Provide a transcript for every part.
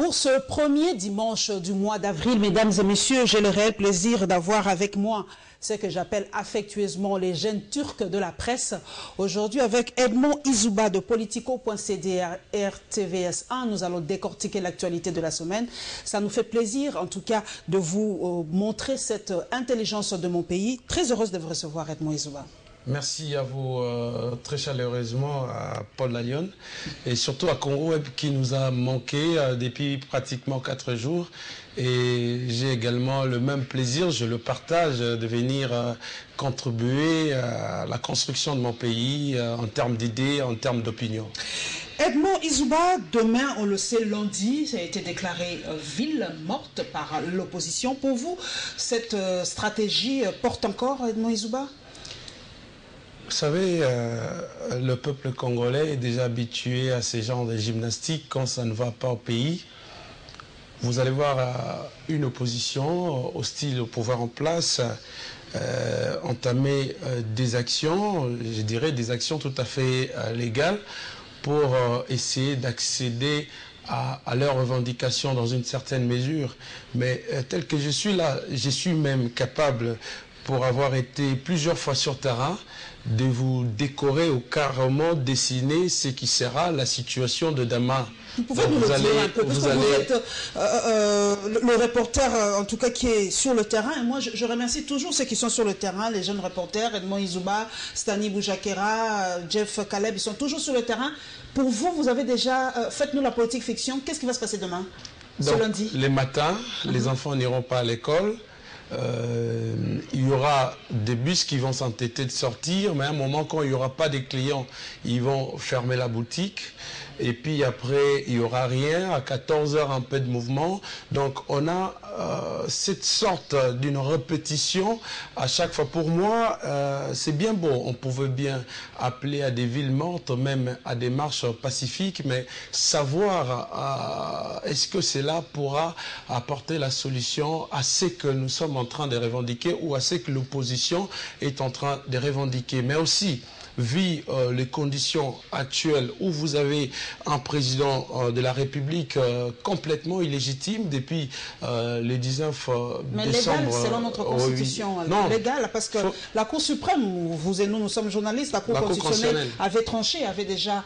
Pour ce premier dimanche du mois d'avril, mesdames et messieurs, j'ai le réel plaisir d'avoir avec moi ce que j'appelle affectueusement les jeunes turcs de la presse. Aujourd'hui, avec Edmond Izouba de Politico.cd RTVS1, nous allons décortiquer l'actualité de la semaine. Ça nous fait plaisir, en tout cas, de vous montrer cette intelligence de mon pays. Très heureuse de vous recevoir, Edmond Izouba. Merci à vous très chaleureusement à Paul Lalion et surtout à Congo Web qui nous a manqué depuis pratiquement 4 jours. Et j'ai également le même plaisir, je le partage, de venir contribuer à la construction de mon pays en termes d'idées, en termes d'opinion. Edmond Izouba, demain, on le sait, lundi, ça a été déclaré ville morte par l'opposition. Pour vous, cette stratégie porte encore, Edmond Izouba ? Vous savez, le peuple congolais est déjà habitué à ces genres de gymnastique quand ça ne va pas au pays. Vous allez voir une opposition hostile au pouvoir en place entamer des actions, je dirais des actions tout à fait légales pour essayer d'accéder à leurs revendications dans une certaine mesure. Mais tel que je suis là, je suis même capable, pour avoir été plusieurs fois sur terrain, de vous décorer ou carrément dessiner ce qui sera la situation de demain. Vous pouvez nous le dire un peu, parce que vous êtes le reporter, en tout cas, qui est sur le terrain. Et moi, je remercie toujours ceux qui sont sur le terrain, les jeunes reporters, Edmond Izouba, Stani Boujakera, Jeff Caleb, ils sont toujours sur le terrain. Pour vous, vous avez déjà... faites-nous la politique fiction. Qu'est-ce qui va se passer demain, ce lundi? Les matins, les enfants n'iront pas à l'école. Il y aura des bus qui vont s'entêter de sortir, mais à un moment, quand il n'y aura pas de clients, ils vont fermer la boutique. Et puis après, il n'y aura rien. À 14 h, un peu de mouvement. Donc, on a cette sorte d'une répétition à chaque fois. Pour moi, c'est bien beau. On pouvait bien appeler à des villes mortes, même à des marches pacifiques, mais savoir est-ce que cela pourra apporter la solution à ce que nous sommes en train de revendiquer ou à ce que l'opposition est en train de revendiquer. Mais aussi, vu les conditions actuelles où vous avez un président de la République complètement illégitime depuis le 19 mais décembre. Mais légal, selon notre constitution. Non, légal, parce que la Cour suprême, vous et nous sommes journalistes, la Cour constitutionnelle avait tranché, avait déjà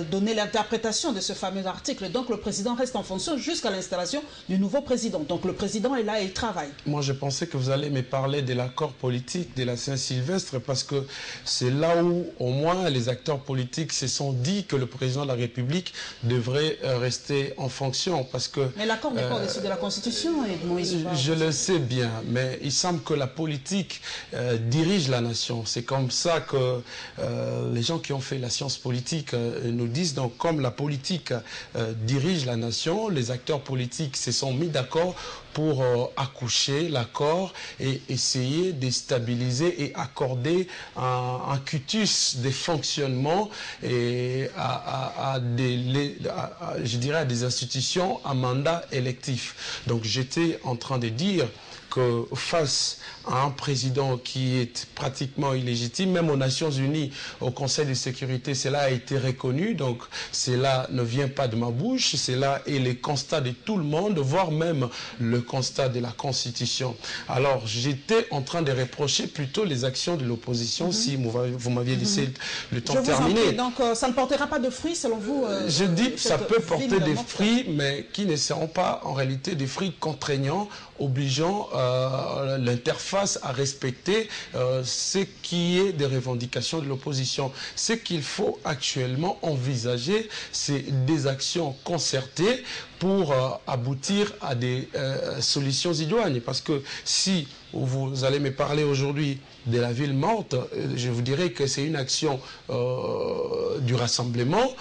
donné l'interprétation de ce fameux article. Donc le président reste en fonction jusqu'à l'installation du nouveau président. Donc le président est là et il travaille. Moi, je pensais que vous allez me parler de l'accord politique de la Saint-Sylvestre, parce que c'est là où, au moins, les acteurs politiques se sont dit que le président de la République devrait rester en fonction. Parce que, mais l'accord n'est pas au-dessus de la Constitution, Edmond Izouba. Je le sais bien, mais il semble que la politique dirige la nation. C'est comme ça que les gens qui ont fait la science politique nous disent. Donc, comme la politique dirige la nation, les acteurs politiques se sont mis d'accord pour accoucher l'accord et essayer de stabiliser et accorder un cutus de fonctionnement et je dirais à des institutions à mandat électif. Donc j'étais en train de dire que face à un président qui est pratiquement illégitime, même aux Nations Unies, au Conseil de sécurité, cela a été reconnu. Donc cela ne vient pas de ma bouche, cela est le constat de tout le monde, voire même le constat de la Constitution. Alors j'étais en train de reprocher plutôt les actions de l'opposition, si vous m'aviez laissé le temps terminé. Donc ça ne portera pas de fruits selon vous? Je dis que ça peut porter des fruits, mais qui ne seront pas en réalité des fruits contraignants, obligeant l'interface à respecter ce qui est des revendications de l'opposition. Ce qu'il faut actuellement envisager, c'est des actions concertées pour aboutir à des solutions idoines. Parce que si vous allez me parler aujourd'hui de la ville morte, je vous dirais que c'est une action du rassemblement,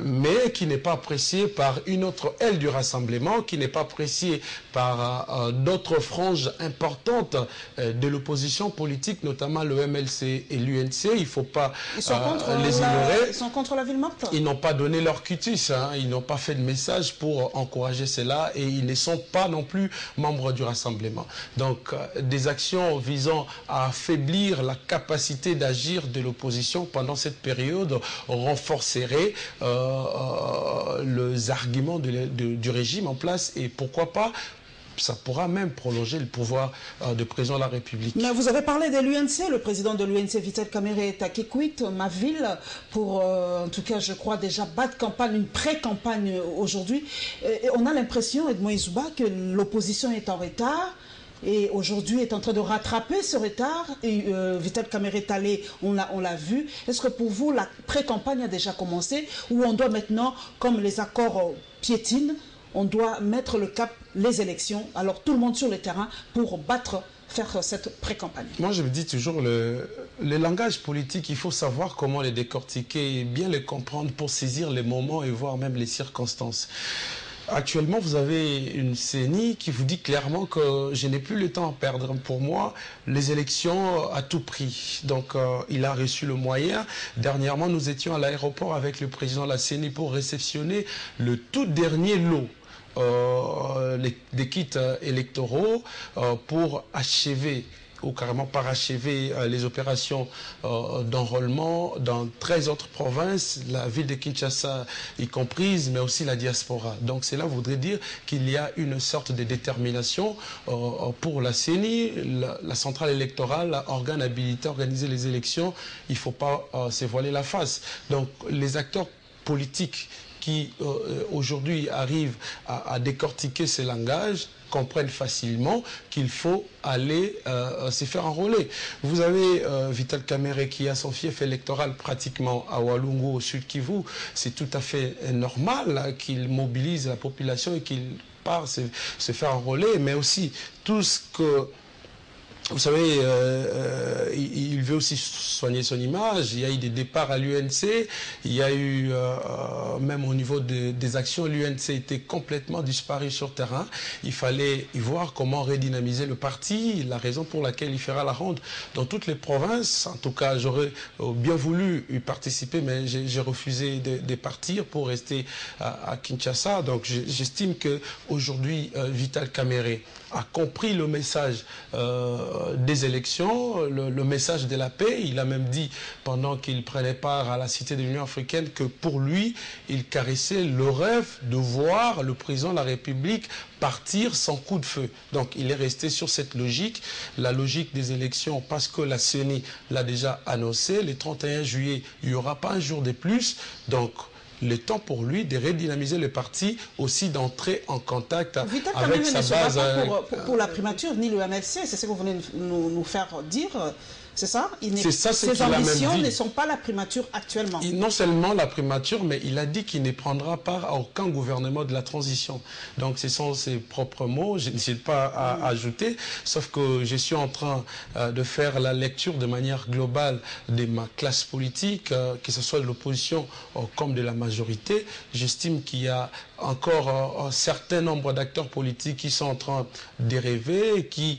mais qui n'est pas appréciée par une autre aile du rassemblement, qui n'est pas appréciée par d'autres franges importantes de l'opposition politique, notamment le MLC et l'UNC. Il ne faut pas les ignorer. Ils sont contre la ville morte? Ils n'ont pas donné leur cutis, ils n'ont pas fait de message pour encourager cela, et ils ne sont pas non plus membres du rassemblement. Donc, des actions visant à affaiblir la capacité d'agir de l'opposition pendant cette période renforceraient les arguments du régime en place et pourquoi pas ça pourra même prolonger le pouvoir du président de la République. Mais vous avez parlé de l'UNC, le président de l'UNC, Vital Kamerhe, est à Kikwit, ma ville, pour, en tout cas, je crois, déjà battre campagne, une pré-campagne aujourd'hui. Et on a l'impression, Edmond Izouba, que l'opposition est en retard. Et aujourd'hui est en train de rattraper ce retard. Et Vital Kamerhe est allé, on l'a vu. Est-ce que pour vous, la pré-campagne a déjà commencé ou on doit maintenant, comme les accords piétinent, on doit mettre le cap, les élections, alors tout le monde sur le terrain pour faire cette pré-campagne? Moi, je me dis toujours, le langage politique, il faut savoir comment les décortiquer et bien les comprendre pour saisir les moments et voir même les circonstances. Actuellement, vous avez une CENI qui vous dit clairement que je n'ai plus le temps à perdre. Pour moi, les élections à tout prix. Donc, il a reçu le moyen. Dernièrement, nous étions à l'aéroport avec le président de la CENI pour réceptionner le tout dernier lot des kits électoraux pour achever ou carrément parachever les opérations d'enrôlement dans 13 autres provinces, la ville de Kinshasa y comprise, mais aussi la diaspora. Donc cela voudrait dire qu'il y a une sorte de détermination pour la CENI, la centrale électorale, organe habilité à organiser les élections. Il ne faut pas se voiler la face. Donc les acteurs politiques qui aujourd'hui arrivent à décortiquer ces langages comprennent facilement qu'il faut aller se faire enrôler. Vous avez Vital Kamerhe qui a son fief électoral pratiquement à Walungu, au sud Kivu. C'est tout à fait normal qu'il mobilise la population et qu'il part se faire enrôler, mais aussi tout ce que... Vous savez, il veut aussi soigner son image. Il y a eu des départs à l'UNC. Il y a eu, même au niveau des actions, l'UNC était complètement disparu sur terrain. Il fallait y voir comment redynamiser le parti, la raison pour laquelle il fera la ronde dans toutes les provinces. En tout cas, j'aurais bien voulu y participer, mais j'ai refusé de partir pour rester à Kinshasa. Donc, j'estime qu'aujourd'hui, Vital Kamerhe a compris le message des élections, le message de la paix. Il a même dit, pendant qu'il prenait part à la Cité de l'Union africaine, que pour lui, il caressait le rêve de voir le président de la République partir sans coup de feu. Donc il est resté sur cette logique, la logique des élections, parce que la CENI l'a déjà annoncé. Le 31 juillet, il n'y aura pas un jour de plus. Donc le temps pour lui de redynamiser le parti, aussi d'entrer en contact avec sa base. Pour la primature, ni le MLC, c'est ce que vous venez nous faire dire. C'est ça? Ses ambitions ne sont pas la primature actuellement. Non seulement la primature, mais il a dit qu'il ne prendra part à aucun gouvernement de la transition. Donc ce sont ses propres mots, je n'hésite pas à ajouter, sauf que je suis en train de faire la lecture de manière globale de ma classe politique, que ce soit de l'opposition comme de la majorité. J'estime qu'il y a encore un certain nombre d'acteurs politiques qui sont en train de rêver, qui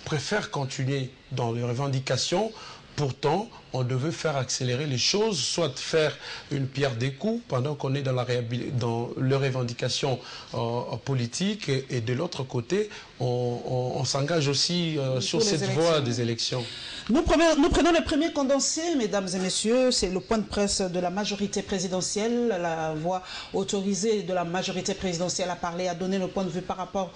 préfèrent continuer dans les revendications. Pourtant, on devait faire accélérer les choses, soit faire une pierre des coups pendant qu'on est dans les revendications politiques, et de l'autre côté, on s'engage aussi sur cette voie des élections. Nous prenons le premier condensé, mesdames et messieurs, c'est le point de presse de la majorité présidentielle, la voix autorisée de la majorité présidentielle à parler, à donner le point de vue par rapport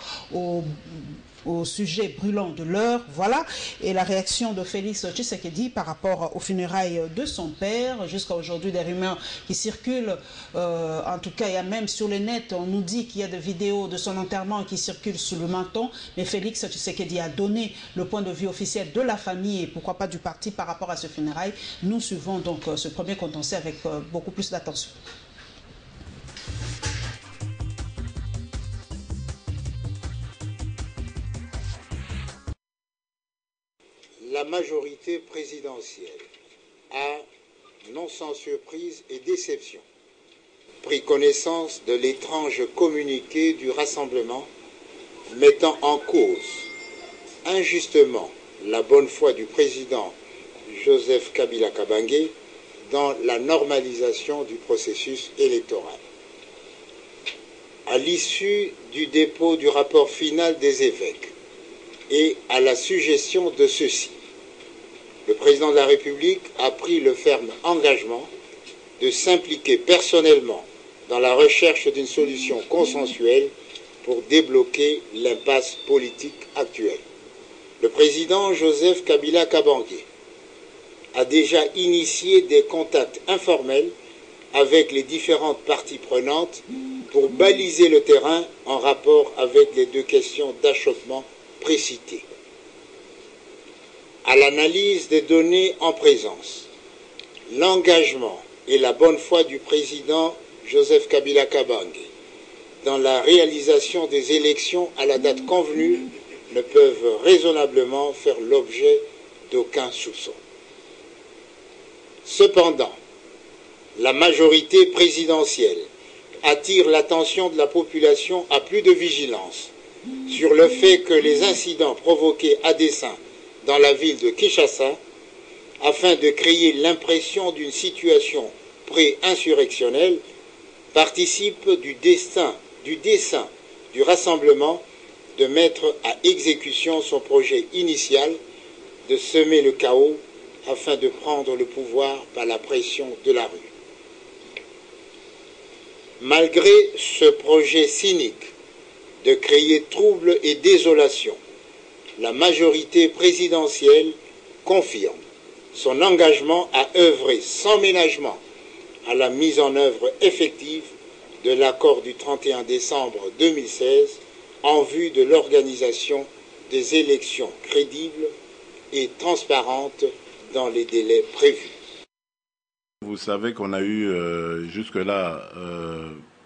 au sujet brûlant de l'heure, voilà, et la réaction de Félix Tshisekedi par rapport aux funérailles de son père. Jusqu'à aujourd'hui, des rumeurs qui circulent, en tout cas, il y a même sur le net, on nous dit qu'il y a des vidéos de son enterrement qui circulent sous le menton, mais Félix Tshisekedi a donné le point de vue officiel de la famille et pourquoi pas du parti par rapport à ce funérailles. Nous suivons donc ce premier condensé avec beaucoup plus d'attention. La majorité présidentielle a, non sans surprise et déception, pris connaissance de l'étrange communiqué du Rassemblement mettant en cause injustement la bonne foi du président Joseph Kabila Kabange dans la normalisation du processus électoral. À l'issue du dépôt du rapport final des évêques et à la suggestion de ceux-ci, le président de la République a pris le ferme engagement de s'impliquer personnellement dans la recherche d'une solution consensuelle pour débloquer l'impasse politique actuelle. Le président Joseph Kabila Kabange a déjà initié des contacts informels avec les différentes parties prenantes pour baliser le terrain en rapport avec les 2 questions d'achoppement précitées. À l'analyse des données en présence, l'engagement et la bonne foi du président Joseph Kabila Kabange dans la réalisation des élections à la date convenue ne peuvent raisonnablement faire l'objet d'aucun soupçon. Cependant, la majorité présidentielle attire l'attention de la population à plus de vigilance sur le fait que les incidents provoqués à dessein dans la ville de Kinshasa, afin de créer l'impression d'une situation pré-insurrectionnelle, participent du dessein du rassemblement de mettre à exécution son projet initial de semer le chaos afin de prendre le pouvoir par la pression de la rue. Malgré ce projet cynique de créer trouble et désolation, la majorité présidentielle confirme son engagement à œuvrer sans ménagement à la mise en œuvre effective de l'accord du 31 décembre 2016 en vue de l'organisation des élections crédibles et transparentes dans les délais prévus. Vous savez qu'on a eu jusque-là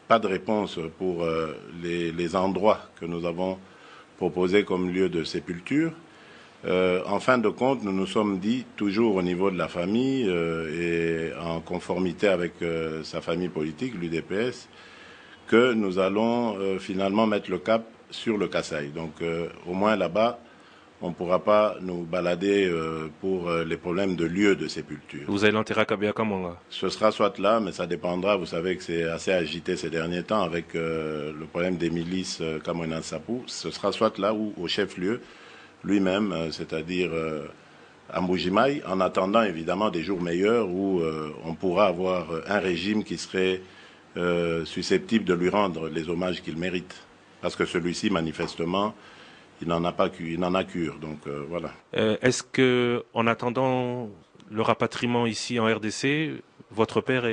pas de réponse pour les endroits que nous avons proposés comme lieu de sépulture. En fin de compte, nous nous sommes dit, toujours au niveau de la famille et en conformité avec sa famille politique, l'UDPS, que nous allons finalement mettre le cap sur le Kasaï. Donc au moins là-bas, on ne pourra pas nous balader pour les problèmes de lieu de sépulture. Vous allez l'enterrer à Kabila Kamanga? Ce sera soit là, mais ça dépendra. Vous savez que c'est assez agité ces derniers temps avec le problème des milices Kamwena Nsapou. Ce sera soit là ou au chef-lieu lui-même, c'est-à-dire à Mbujimaï, en attendant évidemment des jours meilleurs où on pourra avoir un régime qui serait susceptible de lui rendre les hommages qu'il mérite. Parce que celui-ci, manifestement, il n'en a cure. Donc voilà. Est-ce que, en attendant le rapatriement ici en RDC, votre père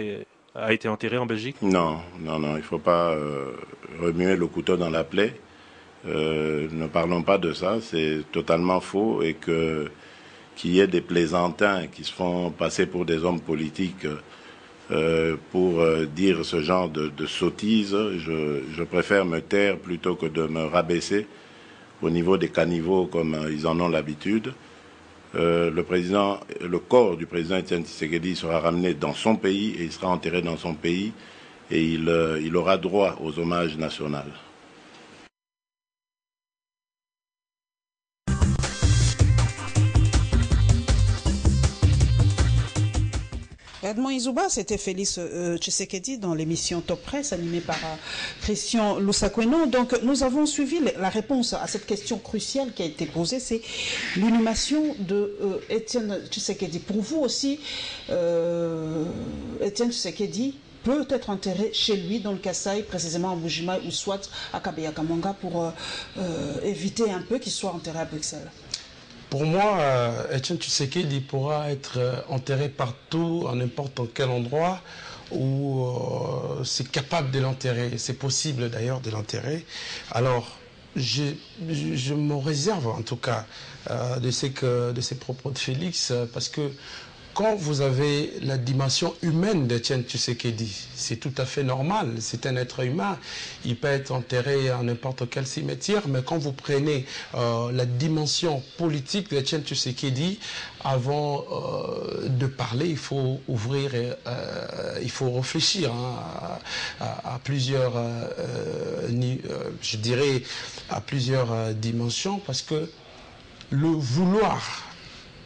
a été enterré en Belgique? Non, il ne faut pas remuer le couteau dans la plaie. Ne parlons pas de ça, c'est totalement faux, et qu'il y ait des plaisantins qui se font passer pour des hommes politiques pour dire ce genre de sottises. Je préfère me taire plutôt que de me rabaisser au niveau des caniveaux comme ils en ont l'habitude. Le corps du président Étienne Tshisekedi sera ramené dans son pays et il sera enterré dans son pays et il aura droit aux hommages nationaux. Edmond Izouba, c'était Félix Tshisekedi dans l'émission Top Press animée par Christian Loussakweno. Donc nous avons suivi la réponse à cette question cruciale qui a été posée, c'est l'inhumation de Étienne Tshisekedi. Pour vous aussi, Étienne Tshisekedi peut être enterré chez lui dans le Kasaï, précisément à Mbujimaï ou soit à Kabila Kamanga pour éviter un peu qu'il soit enterré à Bruxelles. Pour moi, Étienne Tshisekedi pourra être enterré partout, à n'importe quel endroit où c'est capable de l'enterrer. C'est possible d'ailleurs de l'enterrer. Alors, je me réserve en tout cas de ces propos de Félix, parce que quand vous avez la dimension humaine d'Étienne Tshisekedi, c'est tout à fait normal, c'est un être humain, il peut être enterré à n'importe quel cimetière, mais quand vous prenez la dimension politique d'Étienne Tshisekedi, avant de parler, il faut ouvrir, il faut réfléchir à plusieurs, je dirais, à plusieurs dimensions, parce que le vouloir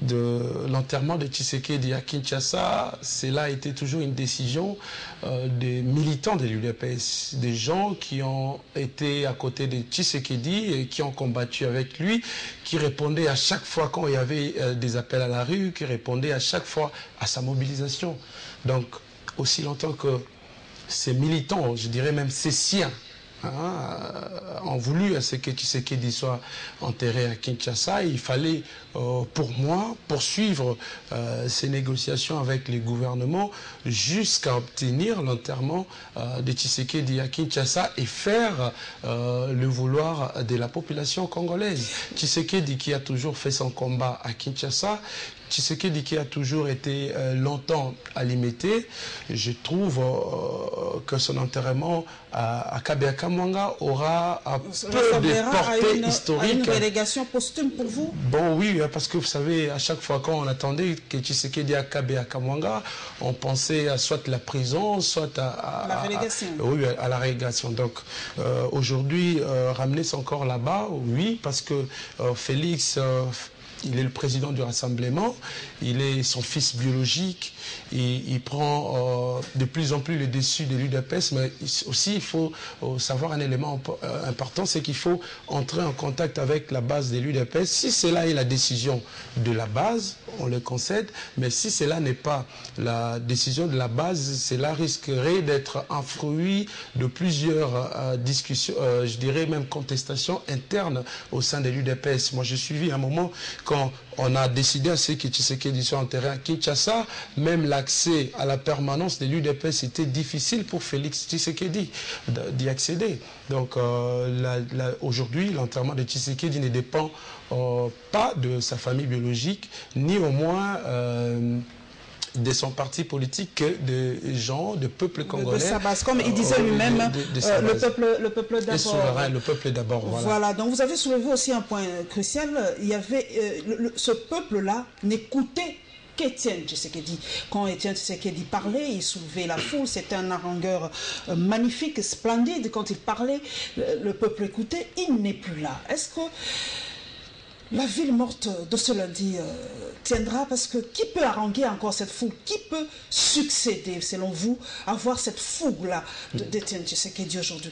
de l'enterrement de Tshisekedi à Kinshasa, cela a été toujours une décision des militants de l'UDPS, des gens qui ont été à côté de Tshisekedi et qui ont combattu avec lui, qui répondaient à chaque fois quand il y avait des appels à la rue, qui répondaient à chaque fois à sa mobilisation. Donc, aussi longtemps que ses militants, je dirais même ses siens, ont voulu à ce que Tshisekedi soit enterré à Kinshasa, il fallait pour moi poursuivre ces négociations avec les gouvernements jusqu'à obtenir l'enterrement de Tshisekedi à Kinshasa et faire le vouloir de la population congolaise. Tshisekedi qui a toujours fait son combat à Kinshasa, Tshisekedi qui a toujours été longtemps à Limité, je trouve que son enterrement à Kabea-Kamwanga aura peu de portée historique. À une relégation posthume pour vous? Bon oui, parce que vous savez, à chaque fois qu'on attendait que Tshisekedi à Kabea-Kamwanga, on pensait à soit la prison, soit à la relégation. Oui, à la relégation. Donc aujourd'hui, ramener son corps là-bas, oui, parce que Félix... il est le président du Rassemblement, il est son fils biologique, il prend de plus en plus le dessus de l'UDPS, mais aussi il faut savoir un élément important, c'est qu'il faut entrer en contact avec la base de l'UDPS. Si cela est la décision de la base, on le concède, mais si cela n'est pas la décision de la base, cela risquerait d'être un fruit de plusieurs discussions, je dirais même contestations internes au sein de l'UDPS. Moi j'ai suivi un moment quand on a décidé à ce que Tshisekedi soit enterré à Kinshasa, même l'accès à la permanence de l'UDPS était difficile pour Félix Tshisekedi d'y accéder. Donc aujourd'hui, l'enterrement de Tshisekedi ne dépend pas de sa famille biologique, ni au moins de son parti politique que de gens, de peuple congolais. De sa base, comme il disait lui-même, le peuple d'abord. Souverain, le peuple d'abord. Voilà, donc vous avez soulevé aussi un point crucial. Il y avait ce peuple-là n'écoutait qu'Étienne Tshisekedi. Quand Étienne Tshisekedi parlait, il soulevait la foule, c'était un harangueur magnifique, splendide. Quand il parlait, le peuple écoutait, il n'est plus là. Est-ce que la ville morte de ce lundi tiendra? Parce que qui peut haranguer encore cette foule? Qui peut succéder, selon vous, à voir cette fougue-là d'Étienne Tshisekedi aujourd'hui?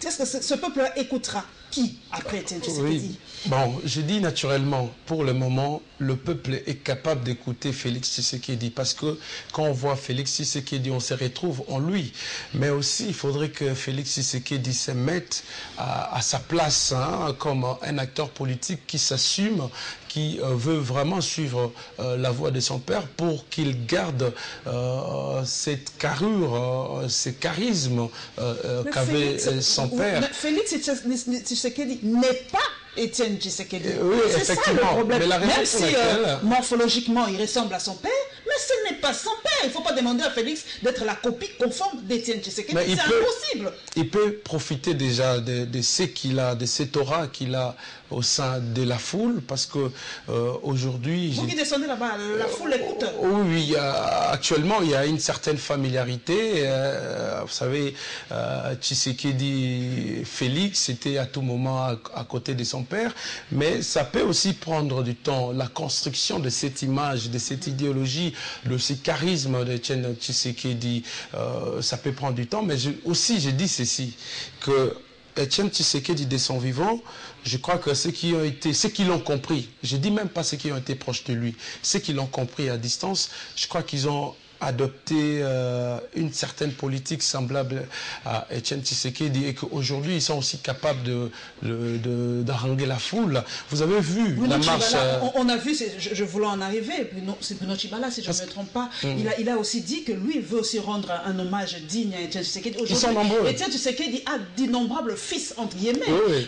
Est-ce que ce peuple-là écoutera qui après Étienne Tshisekedi? Oui. Bon, je dis naturellement, pour le moment, le peuple est capable d'écouter Félix Tshisekedi parce que quand on voit Félix Tshisekedi, on se retrouve en lui. Mais aussi, il faudrait que Félix Tshisekedi se mette à sa place comme un acteur politique qui s'assume, qui veut vraiment suivre la voie de son père pour qu'il garde cette carrure, ce charisme qu'avait son père. Félix Tshisekedi n'est pas Étienne Tshisekedi. Oui, c'est ça le problème. Mais même si morphologiquement il ressemble à son père, mais ce n'est pas son père. Il ne faut pas demander à Félix d'être la copie conforme d'Étienne Tshisekedi. C'est impossible. Il peut profiter déjà de ce qu'il a, de cette aura qu'il a au sein de la foule, parce que aujourd'hui... Vous qui descendez là-bas, la foule écoute. Oui, actuellement il y a une certaine familiarité. Vous savez, Tshisekedi Félix était à tout moment à côté de son père, mais ça peut aussi prendre du temps. La construction de cette image, de cette idéologie, de ce charisme de Tshisekedi, ça peut prendre du temps, mais aussi je dis ceci, que Étienne Tshisekedi de son vivant, je crois que ceux qui l'ont compris, je dis même pas ceux qui ont été proches de lui, ceux qui l'ont compris à distance, je crois qu'ils ont adopté une certaine politique semblable à Étienne Tshisekedi et qu'aujourd'hui ils sont aussi capables d'haranguer la foule. Vous avez vu la marche... On a vu, je voulais en arriver, c'est Bruno Tshibala si je ne me trompe pas, il a aussi dit que lui veut aussi rendre un hommage digne à Étienne Tshisekedi. Ils sont nombreux. Étienne Tshisekedi a d'innombrables fils entre guillemets,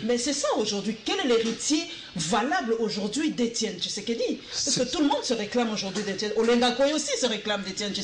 mais c'est ça aujourd'hui. Quel est l'héritier valable aujourd'hui d'Étienne Tshisekedi? Parce que tout le monde se réclame aujourd'hui d'Étienne. Olenga Koy aussi se réclame d'Étienne Tshisekedi.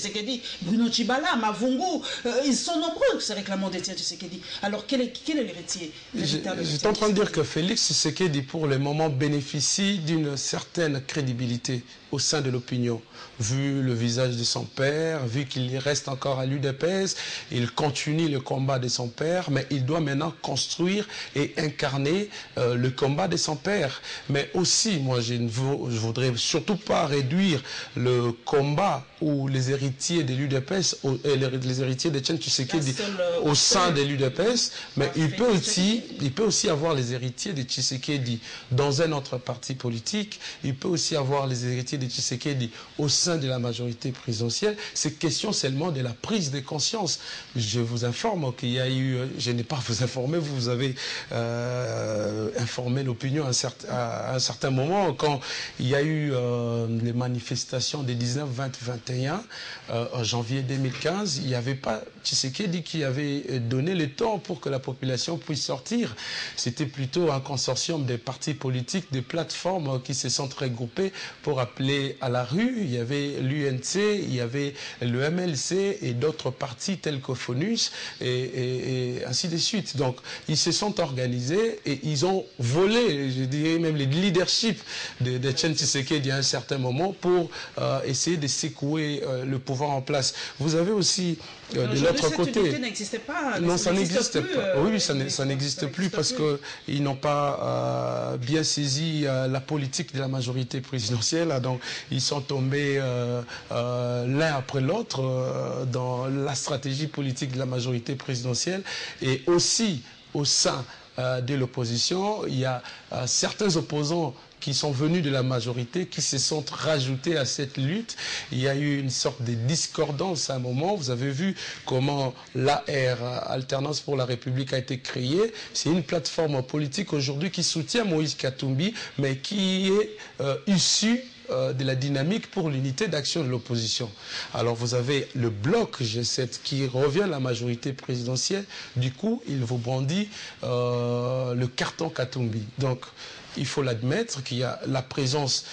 Bruno Tshibala, Mavungu, ils sont nombreux se réclamant d'Étienne Tshisekedi. Alors quel est l'héritier? J'étais en train de dire que Félix Tshisekedi pour le moment bénéficie d'une certaine crédibilité au sein de l'opinion. Vu le visage de son père, vu qu'il reste encore à l'UDPS, il continue le combat de son père, mais il doit maintenant construire et incarner le combat de son père. Mais aussi, moi, je voudrais surtout pas réduire le combat ou les héritiers de l'UDPS, les héritiers d'Étienne Tshisekedi au sein de l'UDPS, mais il peut aussi avoir les héritiers de Tshisekedi dans un autre parti politique, il peut aussi avoir les héritiers de de Tshisekedi au sein de la majorité présidentielle, c'est question seulement de la prise de conscience. Je vous informe qu'il y a eu, je n'ai pas vous informé, vous avez informé l'opinion à un certain moment, quand il y a eu les manifestations des 19, 20, 21, en janvier 2015, il n'y avait pas Tshisekedi qui avait donné le temps pour que la population puisse sortir. C'était plutôt un consortium des partis politiques, des plateformes qui se sont regroupées pour appeler à la rue. Il y avait l'UNC, il y avait le MLC et d'autres partis tels que FONUS et ainsi de suite. Donc, ils se sont organisés et ils ont volé, je dirais même le leadership de Etienne Tshisekedi à un certain moment pour essayer de secouer le pouvoir en place. Vous avez aussi de l'autre côté... Cette unité n'existait pas. Non, ça n'existe pas. Oui, ça n'existe plus parce qu'ils n'ont pas bien saisi la politique de la majorité présidentielle. Donc, ils sont tombés l'un après l'autre dans la stratégie politique de la majorité présidentielle et aussi au sein de l'opposition. Il y a certains opposants qui sont venus de la majorité, qui se sont rajoutés à cette lutte. Il y a eu une sorte de discordance à un moment. Vous avez vu comment l'AR, Alternance pour la République, a été créée. C'est une plateforme politique aujourd'hui qui soutient Moïse Katumbi, mais qui est issue de la dynamique pour l'unité d'action de l'opposition. Alors vous avez le bloc G7 qui revient à la majorité présidentielle. Du coup, il vous brandit le carton Katumbi. Donc, il faut l'admettre qu'il y a la présence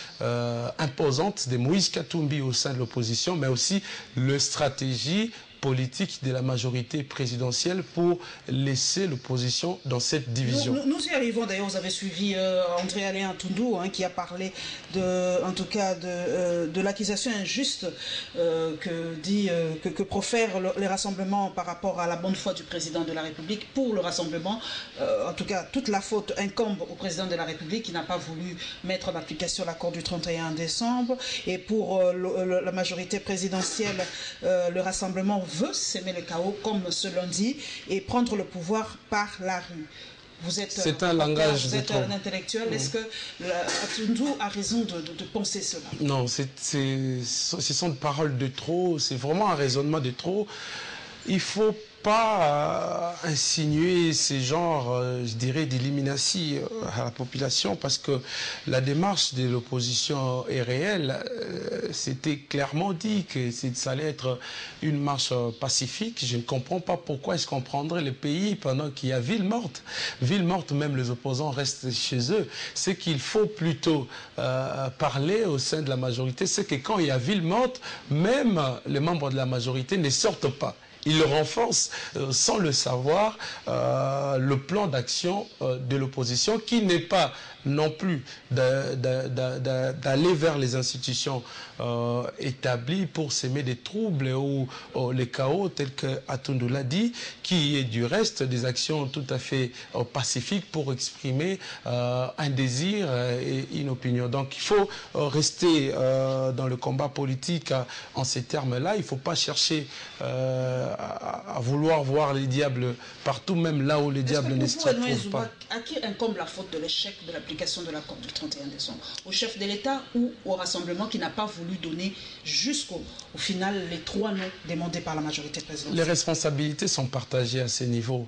imposante de Moïse Katumbi au sein de l'opposition, mais aussi la stratégie politique de la majorité présidentielle pour laisser l'opposition dans cette division. Nous y arrivons. D'ailleurs, vous avez suivi André Alain Toundou, qui a parlé de l'accusation injuste que profèrent les rassemblements par rapport à la bonne foi du président de la République pour le rassemblement. En tout cas, toute la faute incombe au président de la République qui n'a pas voulu mettre en application l'accord du 31 décembre. Et pour la majorité présidentielle, le rassemblement veut s'aimer le chaos, comme ce lundi, et prendre le pouvoir par la rue. Vous êtes un intellectuel. Est-ce que Toundou a raison de penser cela? Non, ce sont des paroles de trop, c'est vraiment un raisonnement de trop. Il faut pas insinuer ces genres, je dirais, d'élimination à la population, parce que la démarche de l'opposition est réelle. C'était clairement dit que ça allait être une marche pacifique. Je ne comprends pas pourquoi est-ce qu'on prendrait le pays pendant qu'il y a ville morte. Ville morte, même les opposants restent chez eux. Ce qu'il faut plutôt parler au sein de la majorité, c'est que quand il y a ville morte, même les membres de la majorité ne sortent pas. Il renforce, sans le savoir, le plan d'action de l'opposition qui n'est pas non plus d'aller vers les institutions établies pour s'aimer des troubles ou les chaos tels que Atoundou l'a dit, qui est du reste des actions tout à fait pacifiques pour exprimer un désir et une opinion. Donc il faut rester dans le combat politique en ces termes-là. Il ne faut pas chercher à vouloir voir les diables partout, même là où les diables ne se trouvent pas. À qui incombe la faute de l'échec de l'application de l'accord du 31 décembre? Au chef de l'État ou au rassemblement qui n'a pas voulu donner jusqu'au final les 3 noms demandés par la majorité présidentielle? Les responsabilités sont partagées à ces niveaux.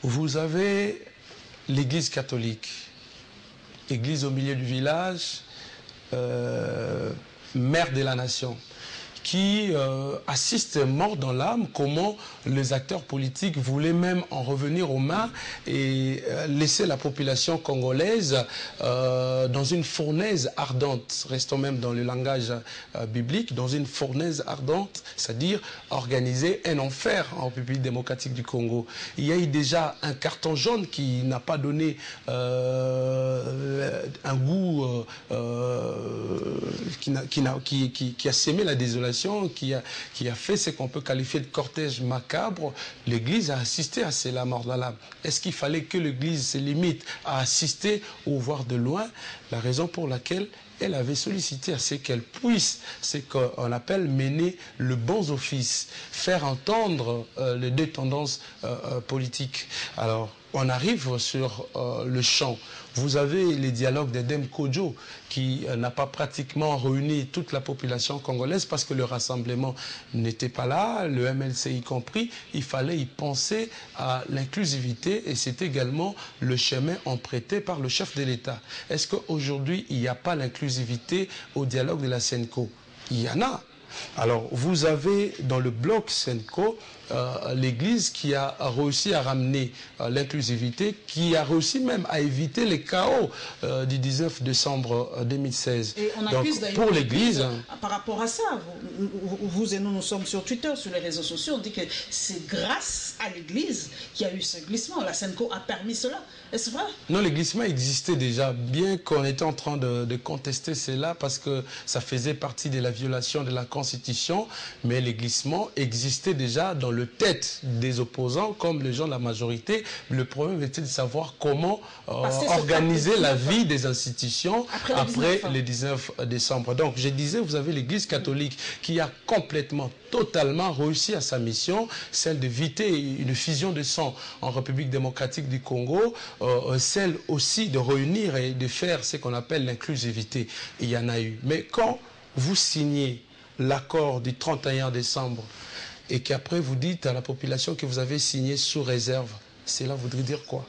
Vous avez l'Église catholique, Église au milieu du village, mère de la nation, qui assiste mort dans l'âme comment les acteurs politiques voulaient même en revenir aux mains et laisser la population congolaise dans une fournaise ardente, restons même dans le langage biblique, dans une fournaise ardente, c'est-à-dire organiser un enfer en République démocratique du Congo. Il y a eu déjà un carton jaune qui n'a pas donné un goût, qui a sémé la désolation, qui a fait ce qu'on peut qualifier de cortège macabre. L'Église a assisté à cela mort dans l'âme. Est-ce qu'il fallait que l'Église se limite à assister ou voir de loin? La raison pour laquelle elle avait sollicité à ce qu'elle puisse, ce qu'on appelle mener le bon office, faire entendre les deux tendances politiques. Alors, on arrive sur le champ. Vous avez les dialogues d'Edem Kodjo qui n'a pas pratiquement réuni toute la population congolaise parce que le rassemblement n'était pas là, le MLC y compris. Il fallait y penser à l'inclusivité et c'est également le chemin emprunté par le chef de l'État. Est-ce qu'aujourd'hui, il n'y a pas l'inclusivité au dialogue de la SENCO? Il y en a. Alors, vous avez dans le bloc SENCO l'Église qui a réussi à ramener l'inclusivité, qui a réussi même à éviter les chaos du 19 décembre 2016. Et on accuse donc, pour l'Église... Par rapport à ça, vous et nous sommes sur Twitter, sur les réseaux sociaux, on dit que c'est grâce à l'Église qu'il y a eu ce glissement. La SENCO a permis cela. Est-ce vrai? Non, le glissement existait déjà, bien qu'on était en train de contester cela parce que ça faisait partie de la violation de la Constitution, mais les glissements existaient déjà dans le tête des opposants comme les gens de la majorité. Le problème était de savoir comment organiser la vie des institutions après le 19 décembre. Donc, je disais, vous avez l'Église catholique qui a complètement, totalement réussi à sa mission, celle d'éviter une fusion de sang en République démocratique du Congo, celle aussi de réunir et de faire ce qu'on appelle l'inclusivité. Il y en a eu. Mais quand vous signez l'accord du 31 décembre et qu'après vous dites à la population que vous avez signé sous réserve, cela voudrait dire quoi?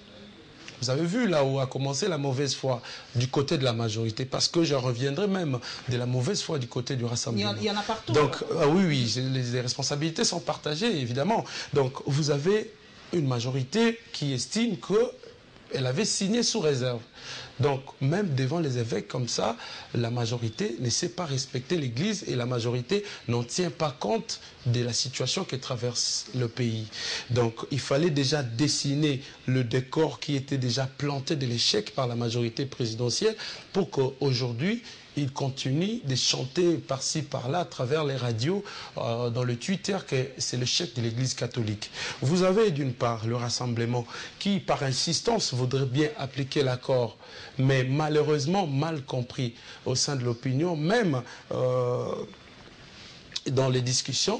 Vous avez vu là où a commencé la mauvaise foi du côté de la majorité, parce que je reviendrai même de la mauvaise foi du côté du rassemblement. Il y en a partout. Donc, oui, les responsabilités sont partagées, évidemment. Donc, vous avez une majorité qui estime qu'elle avait signé sous réserve. Donc, même devant les évêques comme ça, la majorité ne sait pas respecter l'Église et la majorité n'en tient pas compte de la situation que traverse le pays. Donc, il fallait déjà dessiner le décor qui était déjà planté de l'échec par la majorité présidentielle pour qu'aujourd'hui, il continue de chanter par-ci, par-là, à travers les radios, dans le Twitter, que c'est le chef de l'Église catholique. Vous avez d'une part le rassemblement qui, par insistance, voudrait bien appliquer l'accord, mais malheureusement mal compris au sein de l'opinion, même dans les discussions,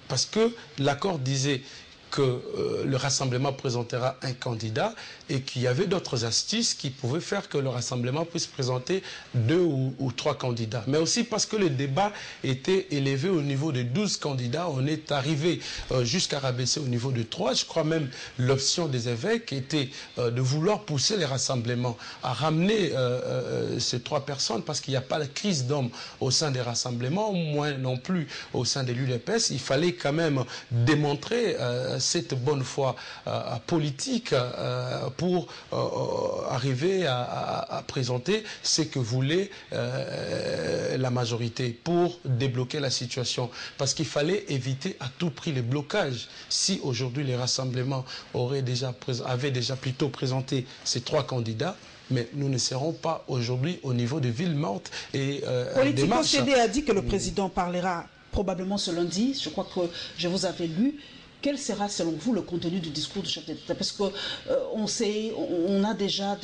parce que l'accord disait que le rassemblement présentera un candidat et qu'il y avait d'autres astuces qui pouvaient faire que le rassemblement puisse présenter 2 ou 3 candidats. Mais aussi parce que le débat était élevé au niveau de 12 candidats, on est arrivé jusqu'à rabaisser au niveau de 3. Je crois même l'option des évêques était de vouloir pousser les rassemblements à ramener ces 3 personnes parce qu'il n'y a pas de crise d'hommes au sein des rassemblements, moins non plus au sein de l'UDPS. Il fallait quand même démontrer cette bonne foi politique pour arriver à présenter ce que voulait la majorité pour débloquer la situation. Parce qu'il fallait éviter à tout prix les blocages. Si aujourd'hui les rassemblements avaient déjà plutôt présenté ces 3 candidats, mais nous ne serons pas aujourd'hui au niveau de villes mortes et des marches. Politico-CD a dit que le président parlera probablement ce lundi. Je crois que je vous avais lu. Quel sera, selon vous, le contenu du discours du chef d'État? Parce qu'on sait, on a déjà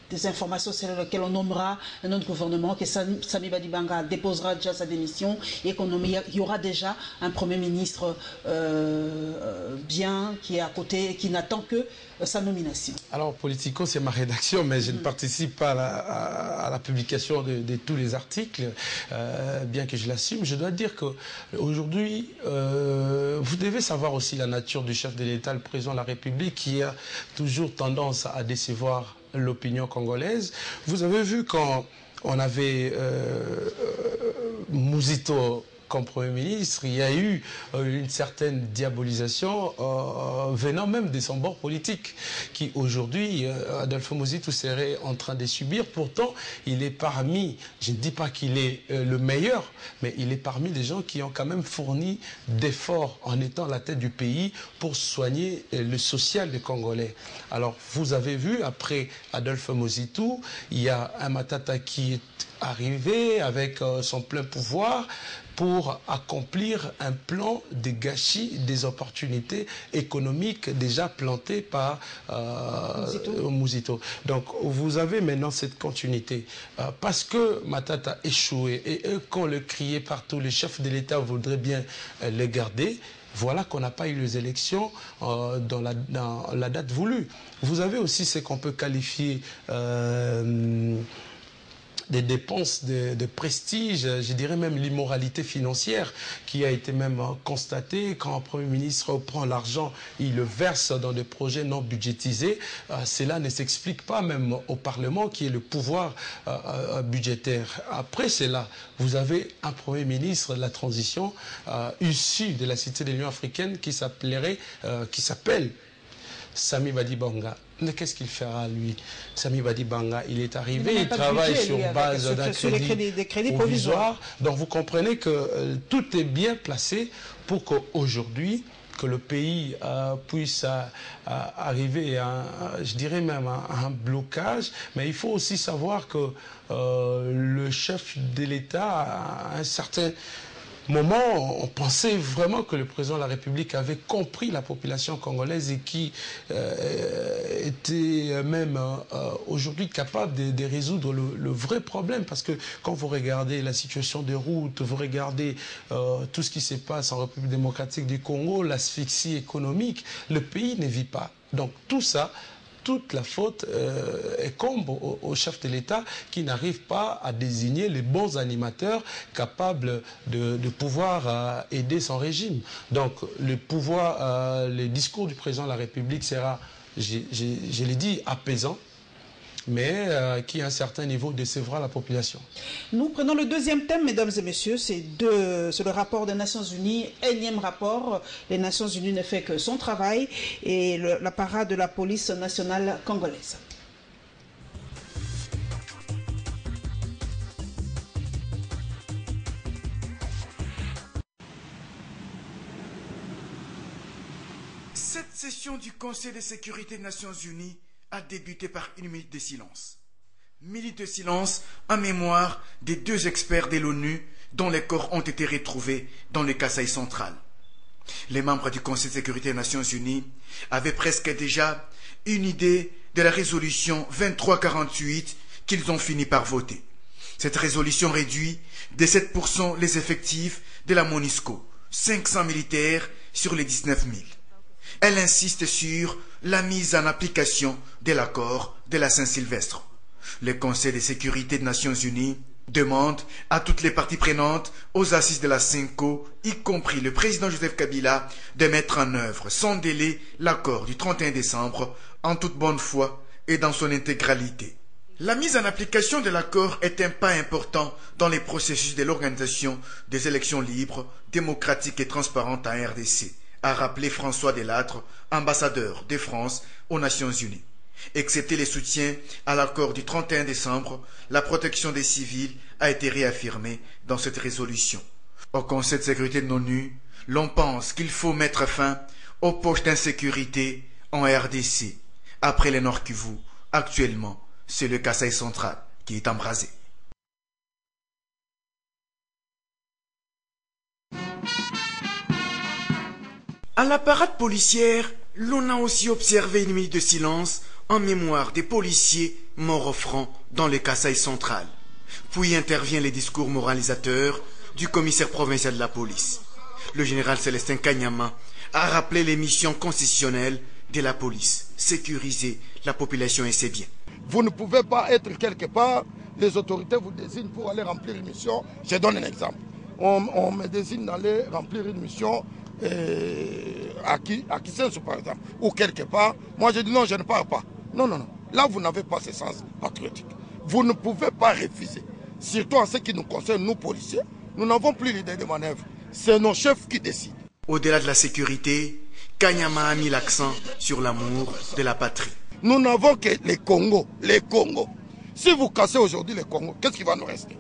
des informations sur lesquelles on nommera un autre gouvernement, que Sami Badibanga déposera déjà sa démission et qu'il y aura déjà un Premier ministre bien qui est à côté, qui n'attend que sa nomination. Alors, Politico, c'est ma rédaction, mais je ne participe pas à la publication de tous les articles, bien que je l'assume. Je dois dire qu'aujourd'hui, vous devez savoir aussi la nature du chef de l'État, le président de la République, qui a toujours tendance à décevoir l'opinion congolaise. Vous avez vu quand on avait Mouzito comme Premier ministre, il y a eu une certaine diabolisation venant même de son bord politique, qui aujourd'hui, Adolphe Mouzito serait en train de subir. Pourtant, il est parmi, je ne dis pas qu'il est le meilleur, mais il est parmi des gens qui ont quand même fourni d'efforts en étant à la tête du pays pour soigner le social des Congolais. Alors, vous avez vu, après Adolphe Mouzito, il y a un Matata qui est arrivé avec son plein pouvoir. pour accomplir un plan de gâchis des opportunités économiques déjà plantées par Mouzito. Donc vous avez maintenant cette continuité. Parce que Matata a échoué et eux, qu'on le criait partout, les chefs de l'État voudraient bien les garder. Voilà qu'on n'a pas eu les élections dans la date voulue. Vous avez aussi ce qu'on peut qualifier des dépenses de prestige, je dirais même l'immoralité financière qui a été même constatée quand un Premier ministre prend l'argent, il le verse dans des projets non budgétisés. Cela ne s'explique pas même au Parlement qui est le pouvoir budgétaire. Après cela, vous avez un Premier ministre de la transition issu de la Cité de l'Union africaine qui s'appelle Sami Badibanga. Mais qu'est-ce qu'il fera, lui? Sami Badibanga, il est arrivé, il travaille sur base d'un crédit provisoire. Donc vous comprenez que tout est bien placé pour qu'aujourd'hui, que le pays puisse arriver à, je dirais même à un blocage. Mais il faut aussi savoir que le chef de l'État, à un certain moment, on pensait vraiment que le président de la République avait compris la population congolaise et qui était même aujourd'hui capable de résoudre le vrai problème. Parce que quand vous regardez la situation des routes, vous regardez tout ce qui se passe en République démocratique du Congo, l'asphyxie économique, le pays ne vit pas. Donc tout ça, toute la faute incombe au chef de l'État qui n'arrive pas à désigner les bons animateurs capables de pouvoir aider son régime. Donc le discours du président de la République sera, je l'ai dit, apaisant, mais qui à un certain niveau décevra la population. Nous prenons le deuxième thème, mesdames et messieurs, c'est le rapport des Nations Unies, énième rapport. Les Nations Unies ne fait que son travail et la parade de la police nationale congolaise. Cette session du Conseil de sécurité des Nations Unies a débuté par une minute de silence. Minute de silence en mémoire des 2 experts de l'ONU dont les corps ont été retrouvés dans le Kasaï central. Les membres du Conseil de sécurité des Nations Unies avaient presque déjà une idée de la résolution 2348 qu'ils ont fini par voter. Cette résolution réduit de 7% les effectifs de la MONUSCO, 500 militaires sur les 19 000. Elle insiste sur la mise en application de l'accord de la Saint-Sylvestre. Le Conseil de sécurité des Nations Unies demande à toutes les parties prenantes aux assises de la CENCO, y compris le président Joseph Kabila, de mettre en œuvre sans délai l'accord du 31 décembre en toute bonne foi et dans son intégralité. La mise en application de l'accord est un pas important dans les processus de l'organisation des élections libres, démocratiques et transparentes en RDC, a rappelé François Delattre, ambassadeur de France aux Nations Unies. Excepté les soutiens à l'accord du 31 décembre, la protection des civils a été réaffirmée dans cette résolution. Au Conseil de sécurité de l'ONU, l'on pense qu'il faut mettre fin aux poches d'insécurité en RDC. Après le Nord Kivu, actuellement, c'est le Kasaï central qui est embrasé. À la parade policière, l'on a aussi observé une minute de silence en mémoire des policiers morts au front dans le Kasaï central. Puis intervient les discours moralisateurs du commissaire provincial de la police. Le général Célestin Kanyama a rappelé les missions constitutionnelles de la police, sécuriser la population et ses biens. Vous ne pouvez pas être quelque part, les autorités vous désignent pour aller remplir une mission. Je donne un exemple. On me désigne d'aller remplir une mission à Kisenso par exemple, ou quelque part, moi je dis non, je ne pars pas. Non, non, non. Là, vous n'avez pas ce sens patriotique. Vous ne pouvez pas refuser. Surtout en ce qui nous concerne, nous policiers, nous n'avons plus l'idée de manœuvre. C'est nos chefs qui décident. Au-delà de la sécurité, Kanyama a mis l'accent sur l'amour de la patrie. Nous n'avons que les Congos. Les Congos. Si vous cassez aujourd'hui les Congos, qu'est-ce qui va nous rester?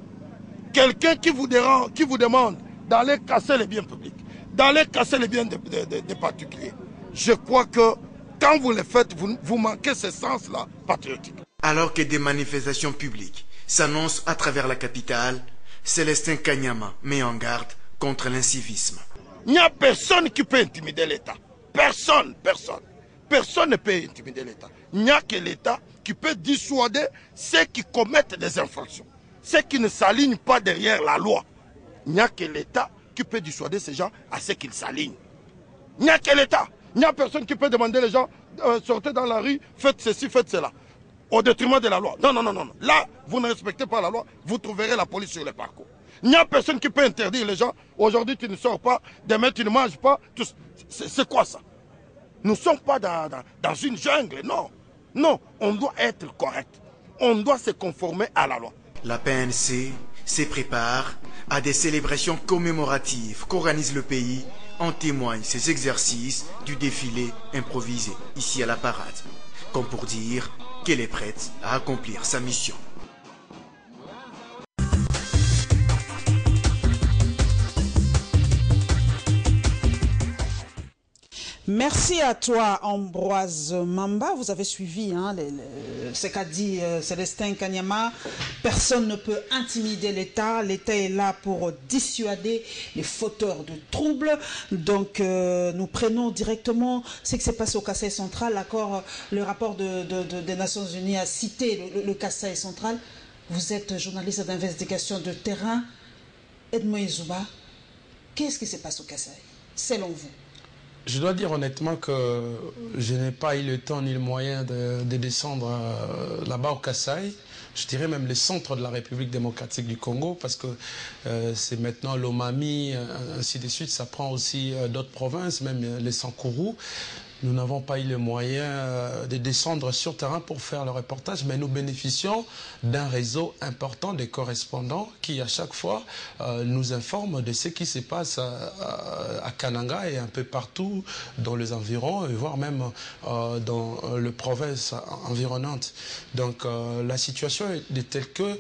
Quelqu'un qui vous demande d'aller casser les biens publics, d'aller casser les biens des particuliers. Je crois que quand vous le faites, vous manquez ce sens-là patriotique. Alors que des manifestations publiques s'annoncent à travers la capitale, Célestin Kanyama met en garde contre l'incivisme. Il n'y a personne qui peut intimider l'État. Personne, personne. Personne ne peut intimider l'État. Il n'y a que l'État qui peut dissuader ceux qui commettent des infractions, ceux qui ne s'alignent pas derrière la loi. Il n'y a que l'État qui peut dissuader ces gens à ce qu'ils s'alignent. Il n'y a que l'État. Il n'y a personne qui peut demander les gens sortez dans la rue, faites ceci, faites cela, au détriment de la loi. Non, non, non, non. Là, vous ne respectez pas la loi, vous trouverez la police sur le parcours. Il n'y a personne qui peut interdire les gens. Aujourd'hui, tu ne sors pas, demain, tu ne manges pas. C'est quoi ça? Nous ne sommes pas dans une jungle, non. Non, on doit être correct. On doit se conformer à la loi. La PNC se prépare à des célébrations commémoratives qu'organise le pays. En témoignent ces exercices du défilé improvisé ici à la parade. Comme pour dire qu'elle est prête à accomplir sa mission. Merci à toi, Ambroise Mamba. Vous avez suivi ce qu'a dit Célestin Kanyama. Personne ne peut intimider l'État. L'État est là pour dissuader les fauteurs de troubles. Donc, nous prenons directement ce qui s'est passé au Kasaï central. Le rapport des Nations Unies a cité le Kasaï central. Vous êtes journaliste d'investigation de terrain. Edmond Izouba, qu'est-ce qui se passe au Kasaï, selon vous? Je dois dire honnêtement que je n'ai pas eu le temps ni le moyen de descendre là-bas au Kasaï. Je dirais même le centre de la République démocratique du Congo, parce que c'est maintenant l'Omami, ainsi de suite. Ça prend aussi d'autres provinces, même les Sankourou. Nous n'avons pas eu le moyen de descendre sur terrain pour faire le reportage, mais nous bénéficions d'un réseau important de correspondants qui, à chaque fois, nous informent de ce qui se passe à Kananga et un peu partout dans les environs, voire même dans les provinces environnantes. Donc la situation est de telle que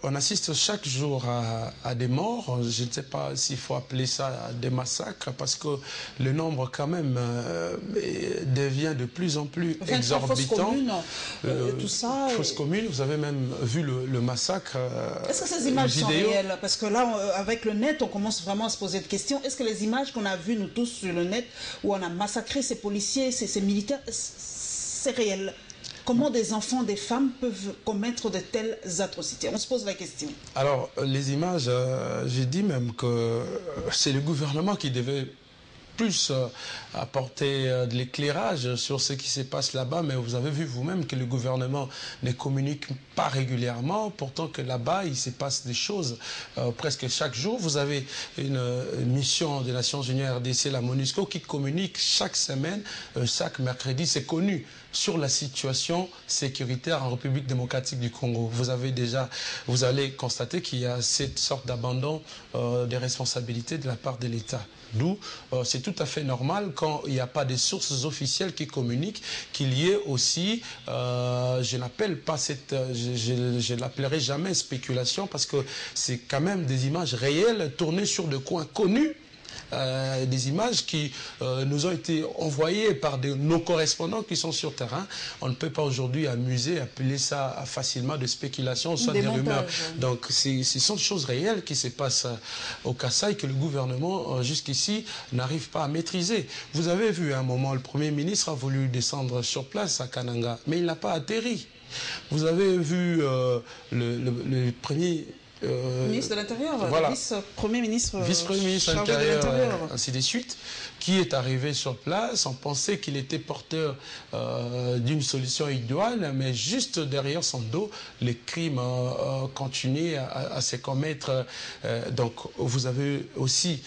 on assiste chaque jour à des morts. Je ne sais pas s'il faut appeler ça des massacres, parce que le nombre quand même devient de plus en plus exorbitant. Tout ça. Fausses communes, vous avez même vu le massacre. Est-ce que ces images sont réelles? Parce que là, avec le net, on commence vraiment à se poser des questions. Est-ce que les images qu'on a vues, nous tous, sur le net, où on a massacré ces policiers, ces militaires, c'est réel? Comment des enfants, des femmes peuvent commettre de telles atrocités? On se pose la question. Alors, les images, j'ai dit même que c'est le gouvernement qui devait plus apporter de l'éclairage sur ce qui se passe là-bas, mais vous avez vu vous-même que le gouvernement ne communique pas régulièrement, pourtant que là-bas, il se passe des choses presque chaque jour. Vous avez une mission des Nations Unies RDC, la MONUSCO, qui communique chaque semaine, chaque mercredi, c'est connu, sur la situation sécuritaire en République démocratique du Congo. Vous allez constater qu'il y a cette sorte d'abandon des responsabilités de la part de l'État. D'où c'est tout à fait normal, quand il n'y a pas de sources officielles qui communiquent, qu'il y ait aussi, je n'appelle pas je l'appellerai jamais spéculation, parce que c'est quand même des images réelles tournées sur des coins connus. Des images qui nous ont été envoyées par nos correspondants qui sont sur terrain. On ne peut pas aujourd'hui appeler ça facilement de spéculation, soit des rumeurs. Donc ce sont des choses réelles qui se passent au Kasaï, que le gouvernement jusqu'ici n'arrive pas à maîtriser. Vous avez vu à un moment, le Premier ministre a voulu descendre sur place à Kananga, mais il n'a pas atterri. Vous avez vu le premier... ministre de l'Intérieur, voilà. vice-premier ministre intérieur, ainsi de suite, qui est arrivé sur place. On pensait qu'il était porteur d'une solution idoine, mais juste derrière son dos, les crimes continuaient à se commettre. Donc, vous avez aussi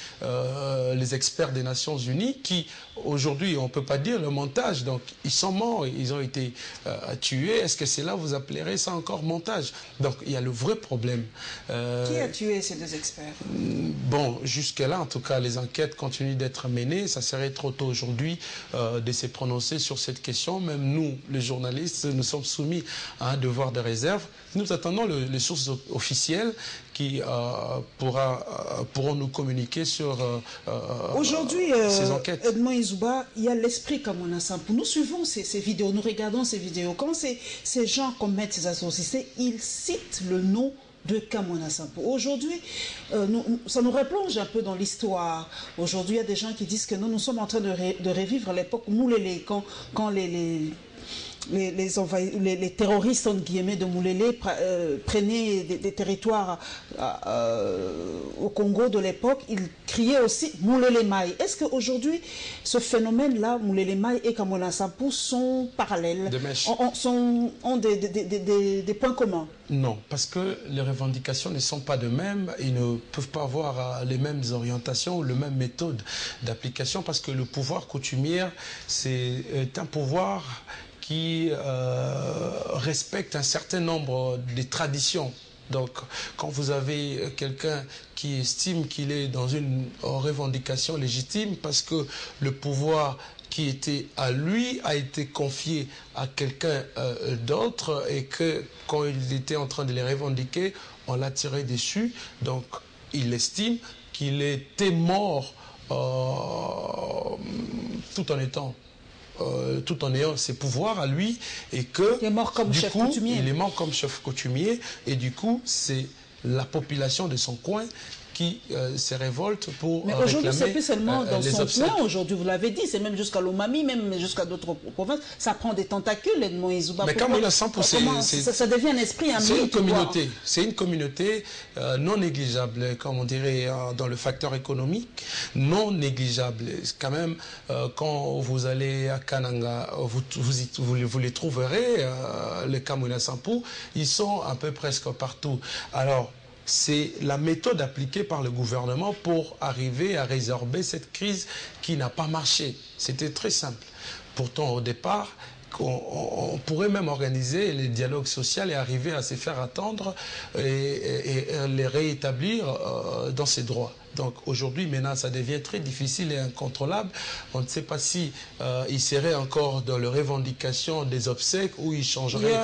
les experts des Nations Unies qui, aujourd'hui, on ne peut pas dire le montage. Donc, ils sont morts, ils ont été tués. Est-ce que c'est là, vous appellerez ça encore montage? Donc, il y a le vrai problème. Qui a tué ces deux experts? Bon, jusque-là, en tout cas, les enquêtes continuent d'être menées. Ça serait trop tôt aujourd'hui de se prononcer sur cette question. Même nous, les journalistes, nous sommes soumis à un devoir de réserve. Nous attendons les sources officielles qui pourront nous communiquer sur aujourd'hui, ces enquêtes. Edmond Izouba, il y a l'esprit Kamona Sampo. Nous suivons ces vidéos, nous regardons ces vidéos. Quand ces gens commettent ces atrocités, ils citent le nom de Kamwina Sampou. Aujourd'hui, ça nous replonge un peu dans l'histoire. Aujourd'hui, il y a des gens qui disent que nous sommes en train de revivre l'époque Moulélé, quand les terroristes entre guillemets de Moulélé prenaient des territoires au Congo de l'époque. Ils criaient aussi Moulélé Maï. Est-ce qu'aujourd'hui, ce phénomène-là, Moulélé Maï et Kamwina Sampou, sont parallèles, ont des points communs? Non, parce que les revendications ne sont pas de même. Ils ne peuvent pas avoir les mêmes orientations ou les mêmes méthodes d'application, parce que le pouvoir coutumier, c'est un pouvoir qui respecte un certain nombre de traditions. Donc, quand vous avez quelqu'un qui estime qu'il est dans une revendication légitime, parce que le pouvoir qui était à lui a été confié à quelqu'un d'autre, et que quand il était en train de les revendiquer, on l'a tiré dessus, donc il estime qu'il était mort tout en ayant ses pouvoirs à lui, et que il est mort comme chef coutumier. Il est mort comme chef coutumier, et du coup c'est la population de son coin qui se révolte pour mais aujourd'hui, c'est plus seulement dans son coin. Aujourd'hui, vous l'avez dit, c'est même jusqu'à l'Omami, même jusqu'à d'autres provinces. Ça prend des tentacules, Edmond Izouba. Mais Kamwina Sampou, ça devient un esprit, un mythe. C'est une communauté. C'est une communauté non négligeable, comme on dirait dans le facteur économique, non négligeable. Quand même, quand vous allez à Kananga, vous les trouverez, les Kamwina Sampou, ils sont un peu presque partout. Alors, c'est la méthode appliquée par le gouvernement pour arriver à résorber cette crise qui n'a pas marché. C'était très simple. Pourtant, au départ, on pourrait même organiser les dialogues sociaux et arriver à se faire attendre et les réétablir dans ses droits. Donc aujourd'hui, maintenant, ça devient très difficile et incontrôlable. On ne sait pas si il serait encore dans les revendications des obsèques ou il changerait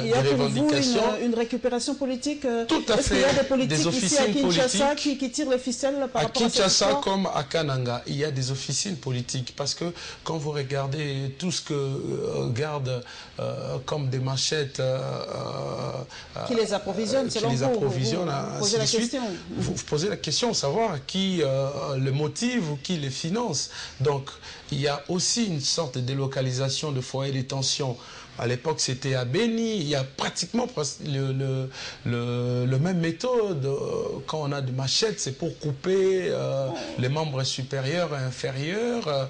il y a des revendications. Une récupération politique. Tout à fait. Est-ce qu'il y a des politiques des ici à Kinshasa qui tirent les ficelles par rapport à Kinshasa comme à Kananga, il y a des officines politiques, parce que quand vous regardez tout ce que gardent comme des machettes qui les approvisionnent, selon vous posez la question, savoir qui le motive ou qui les finance. Donc il y a aussi une sorte de délocalisation de foyers de tension. À l'époque, c'était à Béni. Il y a pratiquement le même méthode. Quand on a des machettes, c'est pour couper les membres supérieurs et inférieurs,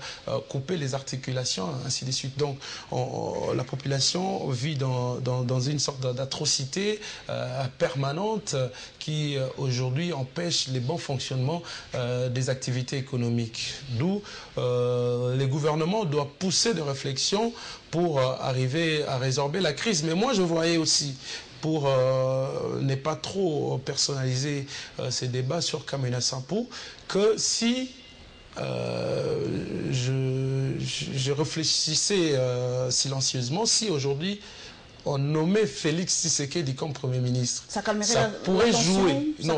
couper les articulations, ainsi de suite. Donc, la population vit dans une sorte d'atrocité permanente qui, aujourd'hui, empêche le bon fonctionnement des activités économiques. D'où les gouvernements doivent pousser des réflexions pour arriver à résorber la crise. Mais moi, je voyais aussi, pour ne pas trop personnaliser ces débats sur Kamwina Sampou, que si je réfléchissais silencieusement, si aujourd'hui on nommait Félix Tshisekedi comme Premier ministre, ça pourrait jouer. Non,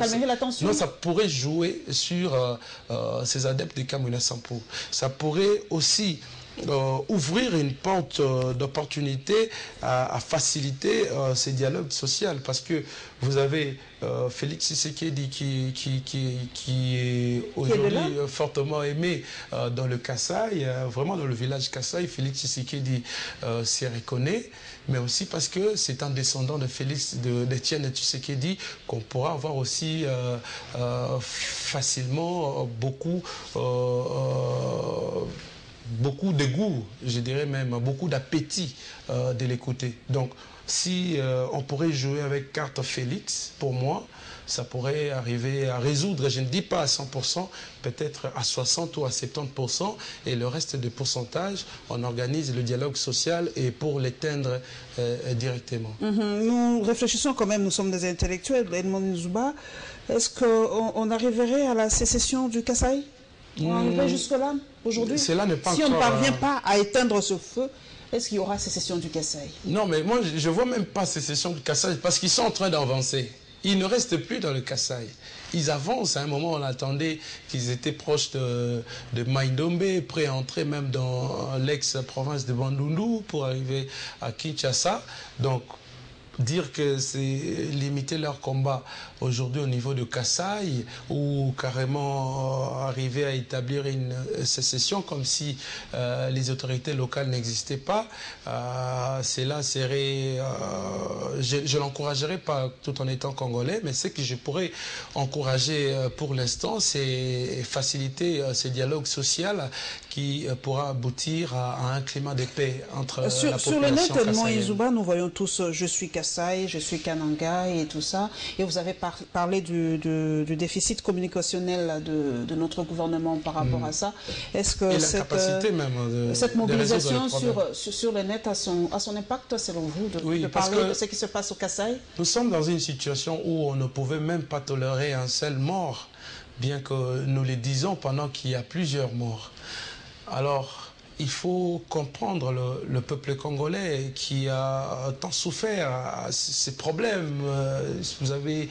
ça pourrait jouer sur ces adeptes de Kamwina Sampou. Ça pourrait aussi ouvrir une porte d'opportunité à faciliter ces dialogues sociaux, parce que vous avez Félix Tshisekedi qui est aujourd'hui fortement aimé dans le Kasaï, vraiment dans le village Kasaï. Félix Tshisekedi s'y reconnaît, mais aussi parce que c'est un descendant de d'Étienne Tshisekedi qu'on pourra avoir aussi facilement beaucoup de goût, je dirais même, beaucoup d'appétit de l'écouter. Donc, si on pourrait jouer avec carte Félix, pour moi, ça pourrait arriver à résoudre, je ne dis pas à 100%, peut-être à 60 ou à 70%, et le reste des pourcentages, on organise le dialogue social et pour l'éteindre directement. Nous réfléchissons quand même, nous sommes des intellectuels, Edmond Izouba. Est-ce qu'on arriverait à la sécession du Kasaï? On arriverait jusque-là, aujourd'hui? Si on ne parvient pas à éteindre ce feu, est-ce qu'il y aura sécession du Kasaï? Non, mais moi, je ne vois même pas sécession du Kasaï, parce qu'ils sont en train d'avancer. Ils ne restent plus dans le Kasaï. Ils avancent. À un moment, on attendait qu'ils étaient proches de Maïdombe, prêts à entrer même dans l'ex-province de Bandundu pour arriver à Kinshasa. Donc, dire que c'est limiter leur combat aujourd'hui au niveau de Kasaï ou carrément arriver à établir une sécession comme si les autorités locales n'existaient pas, cela serait... je ne l'encouragerais pas tout en étant congolais, mais ce que je pourrais encourager pour l'instant, c'est faciliter ce dialogue social qui pourra aboutir à un climat de paix entre la population Sur le net, Edmond kassaïenne. Izouba, nous voyons tous « je suis Kasaï »,« je suis Kananga » et tout ça. Et vous avez parlé du déficit communicationnel de notre gouvernement par rapport à ça. Est-ce que cette mobilisation sur le net a son impact, selon vous, de parler de ce qui se passe au Kasaï? Nous sommes dans une situation où on ne pouvait même pas tolérer un seul mort, bien que nous le disons pendant qu'il y a plusieurs morts. Alors, il faut comprendre le peuple congolais qui a tant souffert à ces problèmes. Vous avez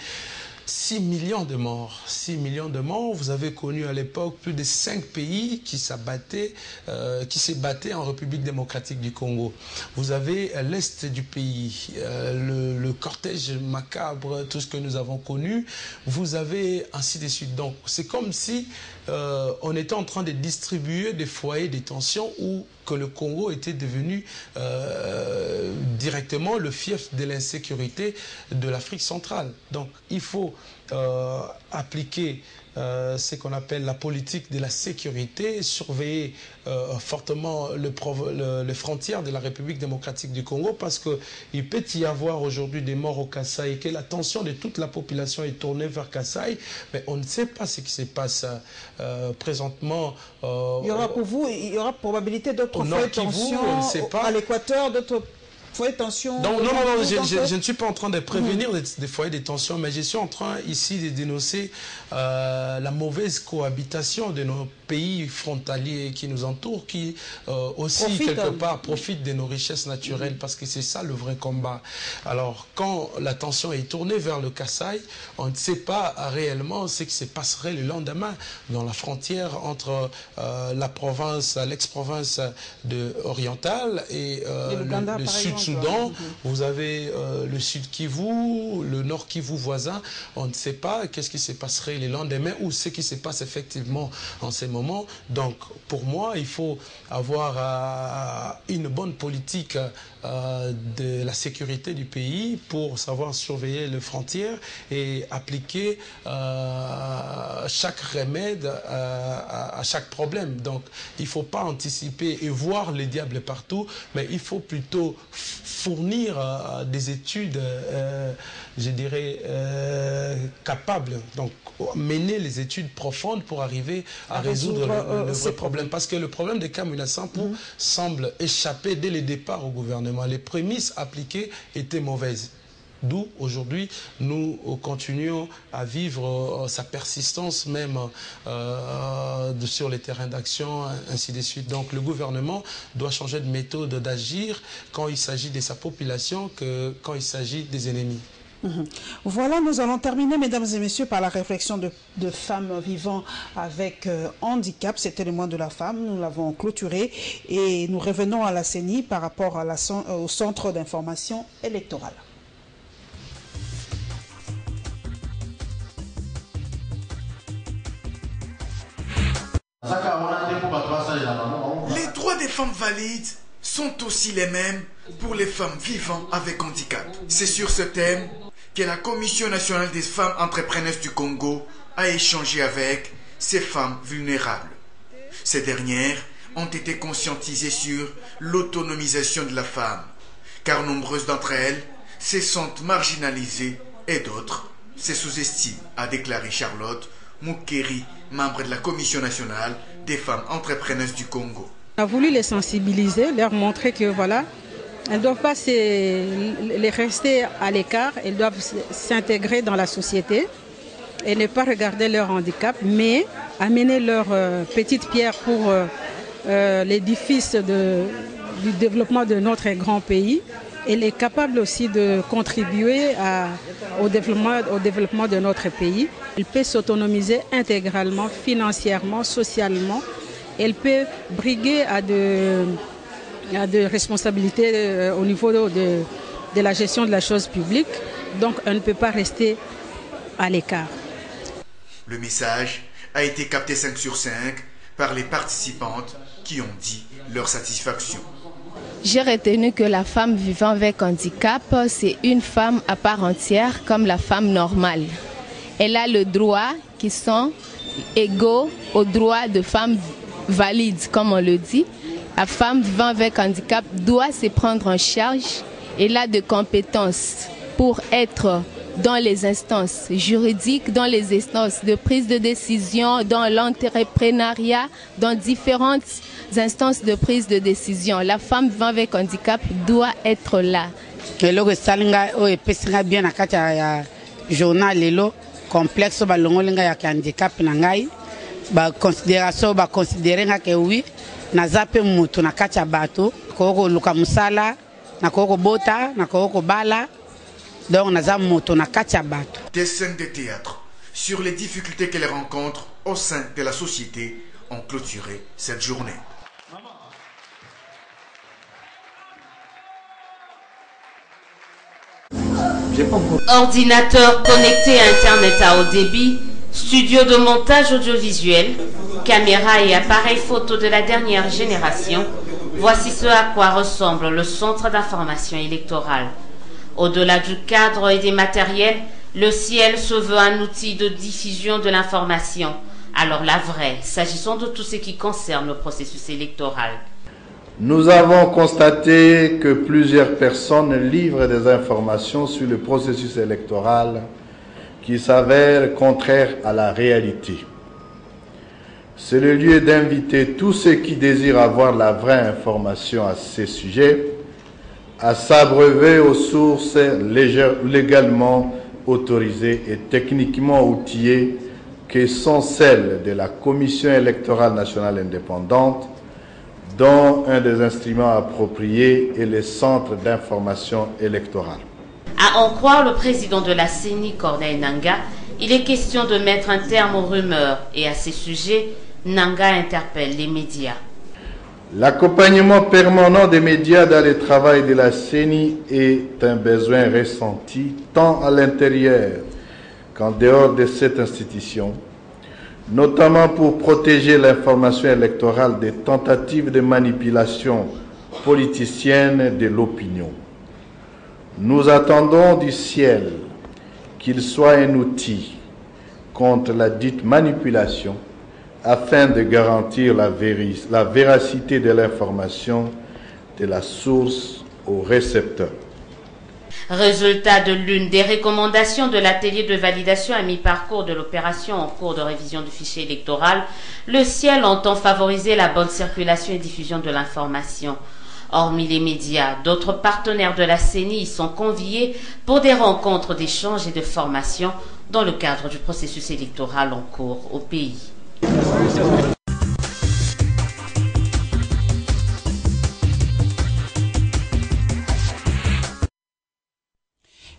6 millions de morts. 6 millions de morts. Vous avez connu à l'époque plus de 5 pays qui se battaient en République démocratique du Congo. Vous avez l'Est du pays, le cortège macabre, tout ce que nous avons connu. Vous avez ainsi de suite. Donc, c'est comme si on était en train de distribuer des foyers de tension où que le Congo était devenu directement le fief de l'insécurité de l'Afrique centrale. Donc il faut appliquer ce qu'on appelle la politique de la sécurité, surveiller fortement les frontières de la République démocratique du Congo, parce qu'il peut y avoir aujourd'hui des morts au Kasaï et que l'attention de toute la population est tournée vers Kasaï, mais on ne sait pas ce qui se passe présentement. Il y aura pour vous, il y aura probabilité d'autres foyers de tension à l'Équateur, d'autres foyers de tension. Non, je ne suis pas en train de prévenir des foyers de tension, mais je suis en train ici de dénoncer la mauvaise cohabitation de nos pays frontaliers qui nous entourent, qui aussi quelque part profitent de nos richesses naturelles, parce que c'est ça le vrai combat. Alors quand l'attention est tournée vers le Kasaï, on ne sait pas réellement ce qui se passerait le lendemain dans la frontière entre la province, l'ex-province orientale et le Sud-Soudan. Vous avez le Sud Kivu, le Nord Kivu voisin. On ne sait pas qu'est-ce qui se passerait le lendemain ou ce qui se passe effectivement en ces moments. Donc, pour moi, il faut avoir une bonne politique de la sécurité du pays pour savoir surveiller les frontières et appliquer chaque remède à chaque problème. Donc, il ne faut pas anticiper et voir les diables partout, mais il faut plutôt fournir des études, je dirais, capables. Donc, mener les études profondes pour arriver à résoudre le vrai problème. Parce que le problème des Kamwina Nsapu semble échapper dès le départ au gouvernement. Les prémices appliquées étaient mauvaises. D'où, aujourd'hui, nous continuons à vivre sa persistance même sur les terrains d'action, ainsi de suite. Donc, le gouvernement doit changer de méthode d'agir quand il s'agit de sa population que quand il s'agit des ennemis. Voilà, nous allons terminer, mesdames et messieurs, par la réflexion de femmes vivant avec handicap. C'était le mois de la femme, nous l'avons clôturé et nous revenons à la CENI par rapport au Centre d'information électorale. Les droits des femmes valides sont aussi les mêmes pour les femmes vivant avec handicap. C'est sur ce thème que la Commission nationale des femmes entrepreneuses du Congo a échangé avec ces femmes vulnérables. Ces dernières ont été conscientisées sur l'autonomisation de la femme, car nombreuses d'entre elles se sentent marginalisées et d'autres se sous-estiment, a déclaré Charlotte Moukeri, membre de la Commission nationale des femmes entrepreneuses du Congo. On a voulu les sensibiliser, leur montrer que voilà, elles ne doivent pas les rester à l'écart, elles doivent s'intégrer dans la société et ne pas regarder leur handicap, mais amener leur petite pierre pour l'édifice du développement de notre grand pays. Elle est capable aussi de contribuer au développement de notre pays. Elle peut s'autonomiser intégralement, financièrement, socialement. Elle peut briguer à de responsabilités au niveau de la gestion de la chose publique, donc on ne peut pas rester à l'écart. Le message a été capté 5 sur 5 par les participantes qui ont dit leur satisfaction. J'ai retenu que la femme vivant avec handicap, c'est une femme à part entière comme la femme normale. Elle a le droit qui sont égaux aux droits de femmes valides, comme on le dit. La femme vivant avec handicap doit se prendre en charge. Elle a des compétences pour être dans les instances juridiques, dans les instances de prise de décision, dans l'entrepreneuriat, dans différentes instances de prise de décision. La femme vivant avec handicap doit être là. Journal lelo complexe balongolinga ya handicap na ngai ba considération ba considérer nga ke oui na zape mutu na kacha bato ko luka musala na ko bota na ko bala donc na za mutu na kacha bato. Des scènes de théâtre sur les difficultés qu'elles rencontrent au sein de la société ont clôturé cette journée. Ordinateur connecté à Internet à haut débit, studio de montage audiovisuel, caméra et appareil photo de la dernière génération, voici ce à quoi ressemble le centre d'information électorale. Au-delà du cadre et des matériels, le ciel se veut un outil de diffusion de l'information. Alors la vraie, s'agissant de tout ce qui concerne le processus électoral. Nous avons constaté que plusieurs personnes livrent des informations sur le processus électoral qui s'avèrent contraires à la réalité. C'est le lieu d'inviter tous ceux qui désirent avoir la vraie information à ces sujets à s'abreuver aux sources légalement autorisées et techniquement outillées que sont celles de la Commission électorale nationale indépendante, dont un des instruments appropriés est le Centre d'information électorale. À en croire le président de la CENI, Corneille Nangaa, il est question de mettre un terme aux rumeurs et à ces sujets, Nangaa interpelle les médias. L'accompagnement permanent des médias dans le travail de la CENI est un besoin ressenti tant à l'intérieur qu'en dehors de cette institution, notamment pour protéger l'information électorale des tentatives de manipulation politicienne de l'opinion. Nous attendons du ciel qu'il soit un outil contre la dite manipulation afin de garantir la véracité de l'information de la source au récepteur. Résultat de l'une des recommandations de l'atelier de validation à mi-parcours de l'opération en cours de révision du fichier électoral, le ciel entend favoriser la bonne circulation et diffusion de l'information. Hormis les médias, d'autres partenaires de la CENI y sont conviés pour des rencontres d'échange et de formation dans le cadre du processus électoral en cours au pays.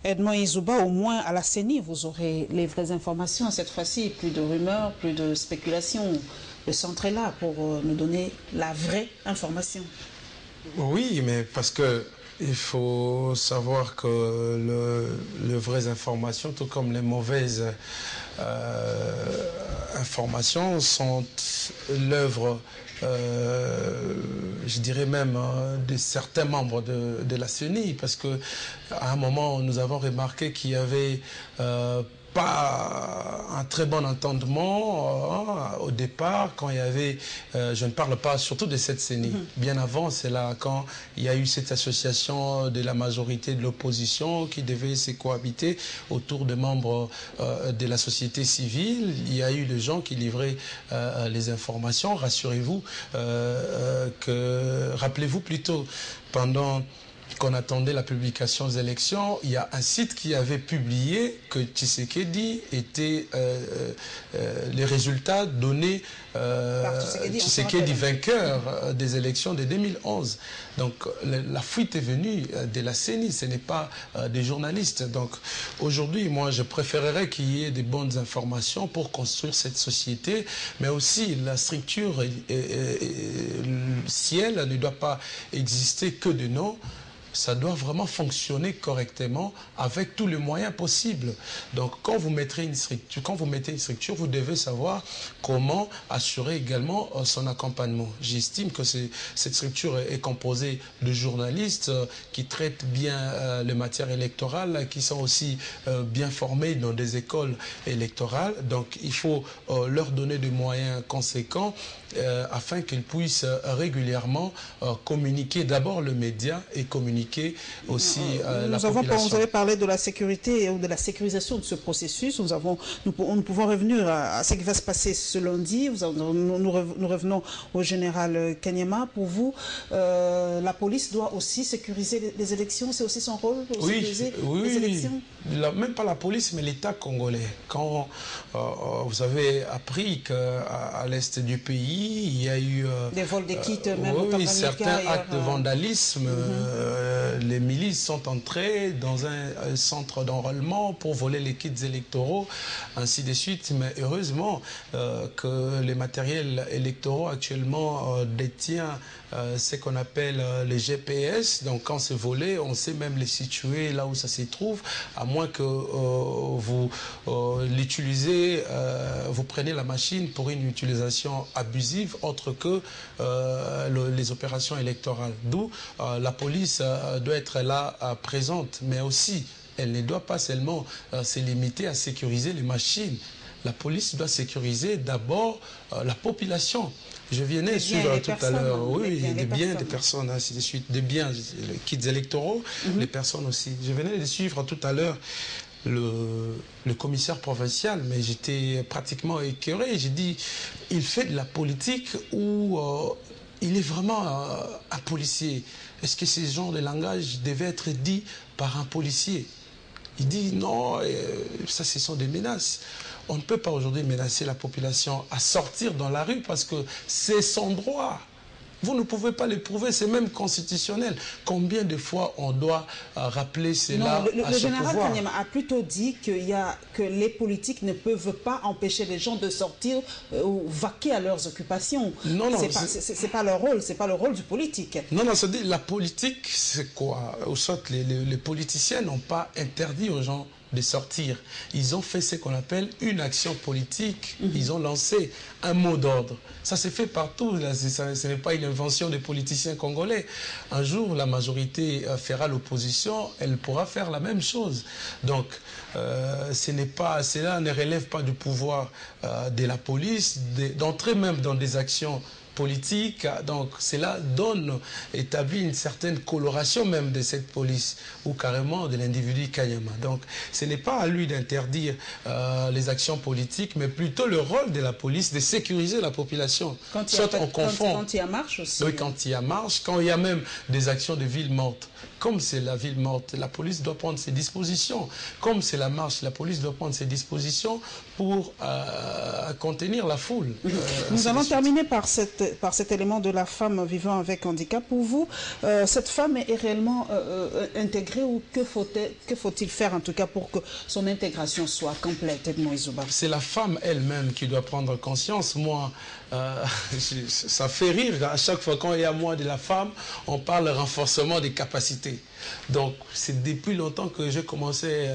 Edmond Izouba, au moins à la CENI, vous aurez les vraies informations. Cette fois-ci, plus de rumeurs, plus de spéculations. Le centre est là pour nous donner la vraie information. Oui, mais parce que il faut savoir que les vraies informations, tout comme les mauvaises informations, sont l'œuvre, je dirais même, de certains membres de la CENI, parce qu'à un moment, nous avons remarqué qu'il y avait pas un très bon entendement au départ, quand il y avait, je ne parle pas surtout de cette CENI, bien avant, c'est là quand il y a eu cette association de la majorité de l'opposition qui devait se cohabiter autour de membres de la société civile. Il y a eu des gens qui livraient les informations. Rassurez-vous rappelez-vous plutôt, pendant qu'on attendait la publication des élections, il y a un site qui avait publié que Tshisekedi était les résultats donnés Tshisekedi vainqueur des élections de 2011. Donc la fuite est venue de la CENI, ce n'est pas des journalistes. Donc aujourd'hui, moi je préférerais qu'il y ait des bonnes informations pour construire cette société, mais aussi la structure, le ciel ne doit pas exister que de nom. ça doit vraiment fonctionner correctement avec tous les moyens possibles. Donc, quand vous mettez une structure, vous devez savoir comment assurer également son accompagnement. J'estime que cette structure est composée de journalistes qui traitent bien les matières électorales, qui sont aussi bien formés dans des écoles électorales. Donc, il faut leur donner des moyens conséquents afin qu'ils puissent régulièrement communiquer d'abord le média et communiquer aussi la population. Vous avez parlé de la sécurité ou de la sécurisation de ce processus. Nous pouvons revenir à ce qui va se passer ce lundi. Nous revenons au général Kanyama. Pour vous, la police doit aussi sécuriser les élections. C'est aussi son rôle de sécuriser les élections. Même pas la police, mais l'État congolais. Quand vous avez appris qu'à l'est du pays, il y a eu des vols de kits, même certains actes de vandalisme. Les milices sont entrées dans un centre d'enrôlement pour voler les kits électoraux, ainsi de suite. Mais heureusement que les matériels électoraux actuellement détient ce qu'on appelle les GPS. Donc quand c'est volé, on sait même les situer là où ça se trouve, à moins que vous l'utilisez, vous prenez la machine pour une utilisation abusive autre que les opérations électorales. D'où la police doit être là présente, mais aussi elle ne doit pas seulement se limiter à sécuriser les machines. La police doit sécuriser d'abord la population. Je venais suivre tout à l'heure, des biens, des personnes, ainsi de suite, des biens, les kits électoraux, les personnes aussi. Je venais de suivre tout à l'heure le commissaire provincial, mais j'étais pratiquement écœuré. J'ai dit, il fait de la politique ou il est vraiment un policier. Est-ce que ce genre de langage devait être dit par un policier? Il dit non, ça ce sont des menaces. On ne peut pas aujourd'hui menacer la population à sortir dans la rue parce que c'est son droit. Vous ne pouvez pas l'éprouver, c'est même constitutionnel. Combien de fois on doit rappeler cela à ce pouvoir? Le général Kanyama a plutôt dit que les politiques ne peuvent pas empêcher les gens de sortir ou vaquer à leurs occupations. Non, c'est pas leur rôle, c'est pas le rôle du politique. Non, c'est-à-dire la politique, c'est quoi? Au soit les politiciens n'ont pas interdit aux gens de sortir. Ils ont fait ce qu'on appelle une action politique. Ils ont lancé un mot d'ordre. Ça s'est fait partout. Ce n'est pas une invention des politiciens congolais. Un jour, la majorité fera l'opposition, elle pourra faire la même chose. Donc, cela ne relève pas du pouvoir de la police, d'entrer même dans des actions politique. Donc cela établit une certaine coloration même de cette police ou carrément de l'individu Kanyama. Donc ce n'est pas à lui d'interdire les actions politiques, mais plutôt le rôle de la police de sécuriser la population. Quand il y a marche aussi. Oui, quand il y a marche, quand il y a même des actions de ville morte. Comme c'est la ville morte, la police doit prendre ses dispositions. Comme c'est la marche, la police doit prendre ses dispositions pour contenir la foule. Nous allons terminer par cet élément de la femme vivant avec handicap. Pour vous, cette femme est réellement intégrée ou que faut-il faire en tout cas pour que son intégration soit complète, Edmond Izuba? C'est la femme elle-même qui doit prendre conscience. Moi, ça fait rire. À chaque fois quand il y a moi de la femme, on parle de renforcement des capacités. Donc, c'est depuis longtemps que j'ai commencé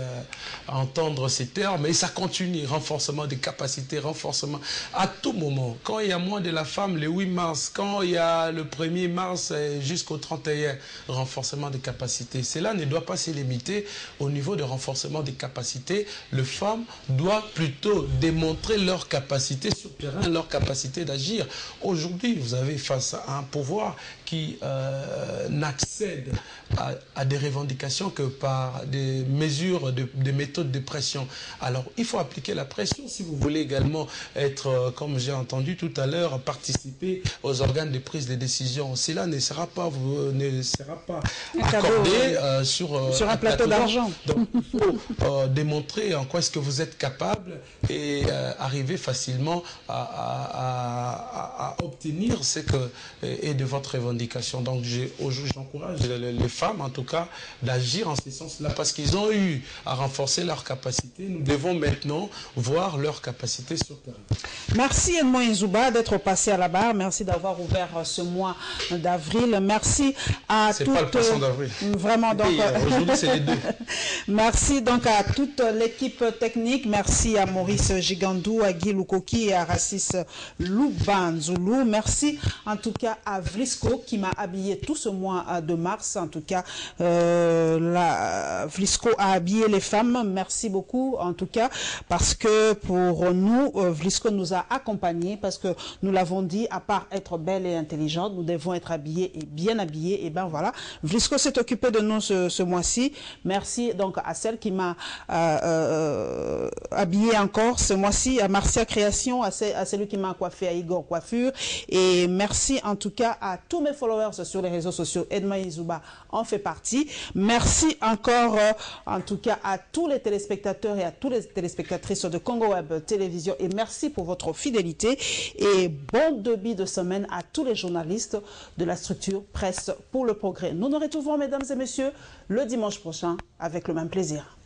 à entendre ces termes, et ça continue, renforcement des capacités, renforcement à tout moment. Quand il y a moins de la femme, le 8 mars, quand il y a le 1er mars jusqu'au 31, renforcement des capacités. Cela ne doit pas se limiter au niveau de renforcement des capacités. Les femmes doivent plutôt démontrer leur capacité sur le terrain, leur capacité d'agir. Aujourd'hui, vous avez face à un pouvoir qui n'accède à des revendications que par des mesures, des méthodes de pression. Alors, il faut appliquer la pression si vous voulez également être, comme j'ai entendu tout à l'heure, participer aux organes de prise de décision. Cela ne sera pas accordé sur un plateau d'argent. Donc, il faut démontrer en quoi est-ce que vous êtes capable et arriver facilement à obtenir ce que est de votre revendication. revendications. Donc j'encourage les femmes, en tout cas, d'agir en ce sens-là, parce qu'ils ont eu à renforcer leurs capacités. Nous devons maintenant voir leurs capacités sur terrain. Merci Edmond Izouba d'être passé à la barre. Merci d'avoir ouvert ce mois d'avril. Merci à toutes... C'est pas le poisson d'avril. Vraiment, donc... Aujourd'hui, c'est les deux. Merci donc à toute l'équipe technique. Merci à Maurice Gigandou, à Guy Lukoki et à Rassis Loubanzoulou. Merci en tout cas à Vlisco qui m'a habillé tout ce mois de mars. En tout cas, Vlisco a habillé les femmes. Merci beaucoup en tout cas parce que pour nous, Vlisco nous a accompagnés parce que nous l'avons dit, à part être belle et intelligente, nous devons être habillés et bien habillés. Et ben voilà, Vlisco s'est occupé de nous ce mois-ci. Merci donc à celle qui m'a habillé encore ce mois-ci, à Marcia Création, à celui qui m'a coiffé, à Igor Coiffure. Et merci en tout cas à tous mes followers sur les réseaux sociaux. Edmond Izouba en fait partie. Merci encore en tout cas à tous les téléspectateurs et à toutes les téléspectatrices de Congo Web Télévision. Et merci pour votre fidélité. Et bon début de semaine à tous les journalistes de la structure Presse pour le Progrès. Nous nous retrouvons, mesdames et messieurs, le dimanche prochain avec le même plaisir.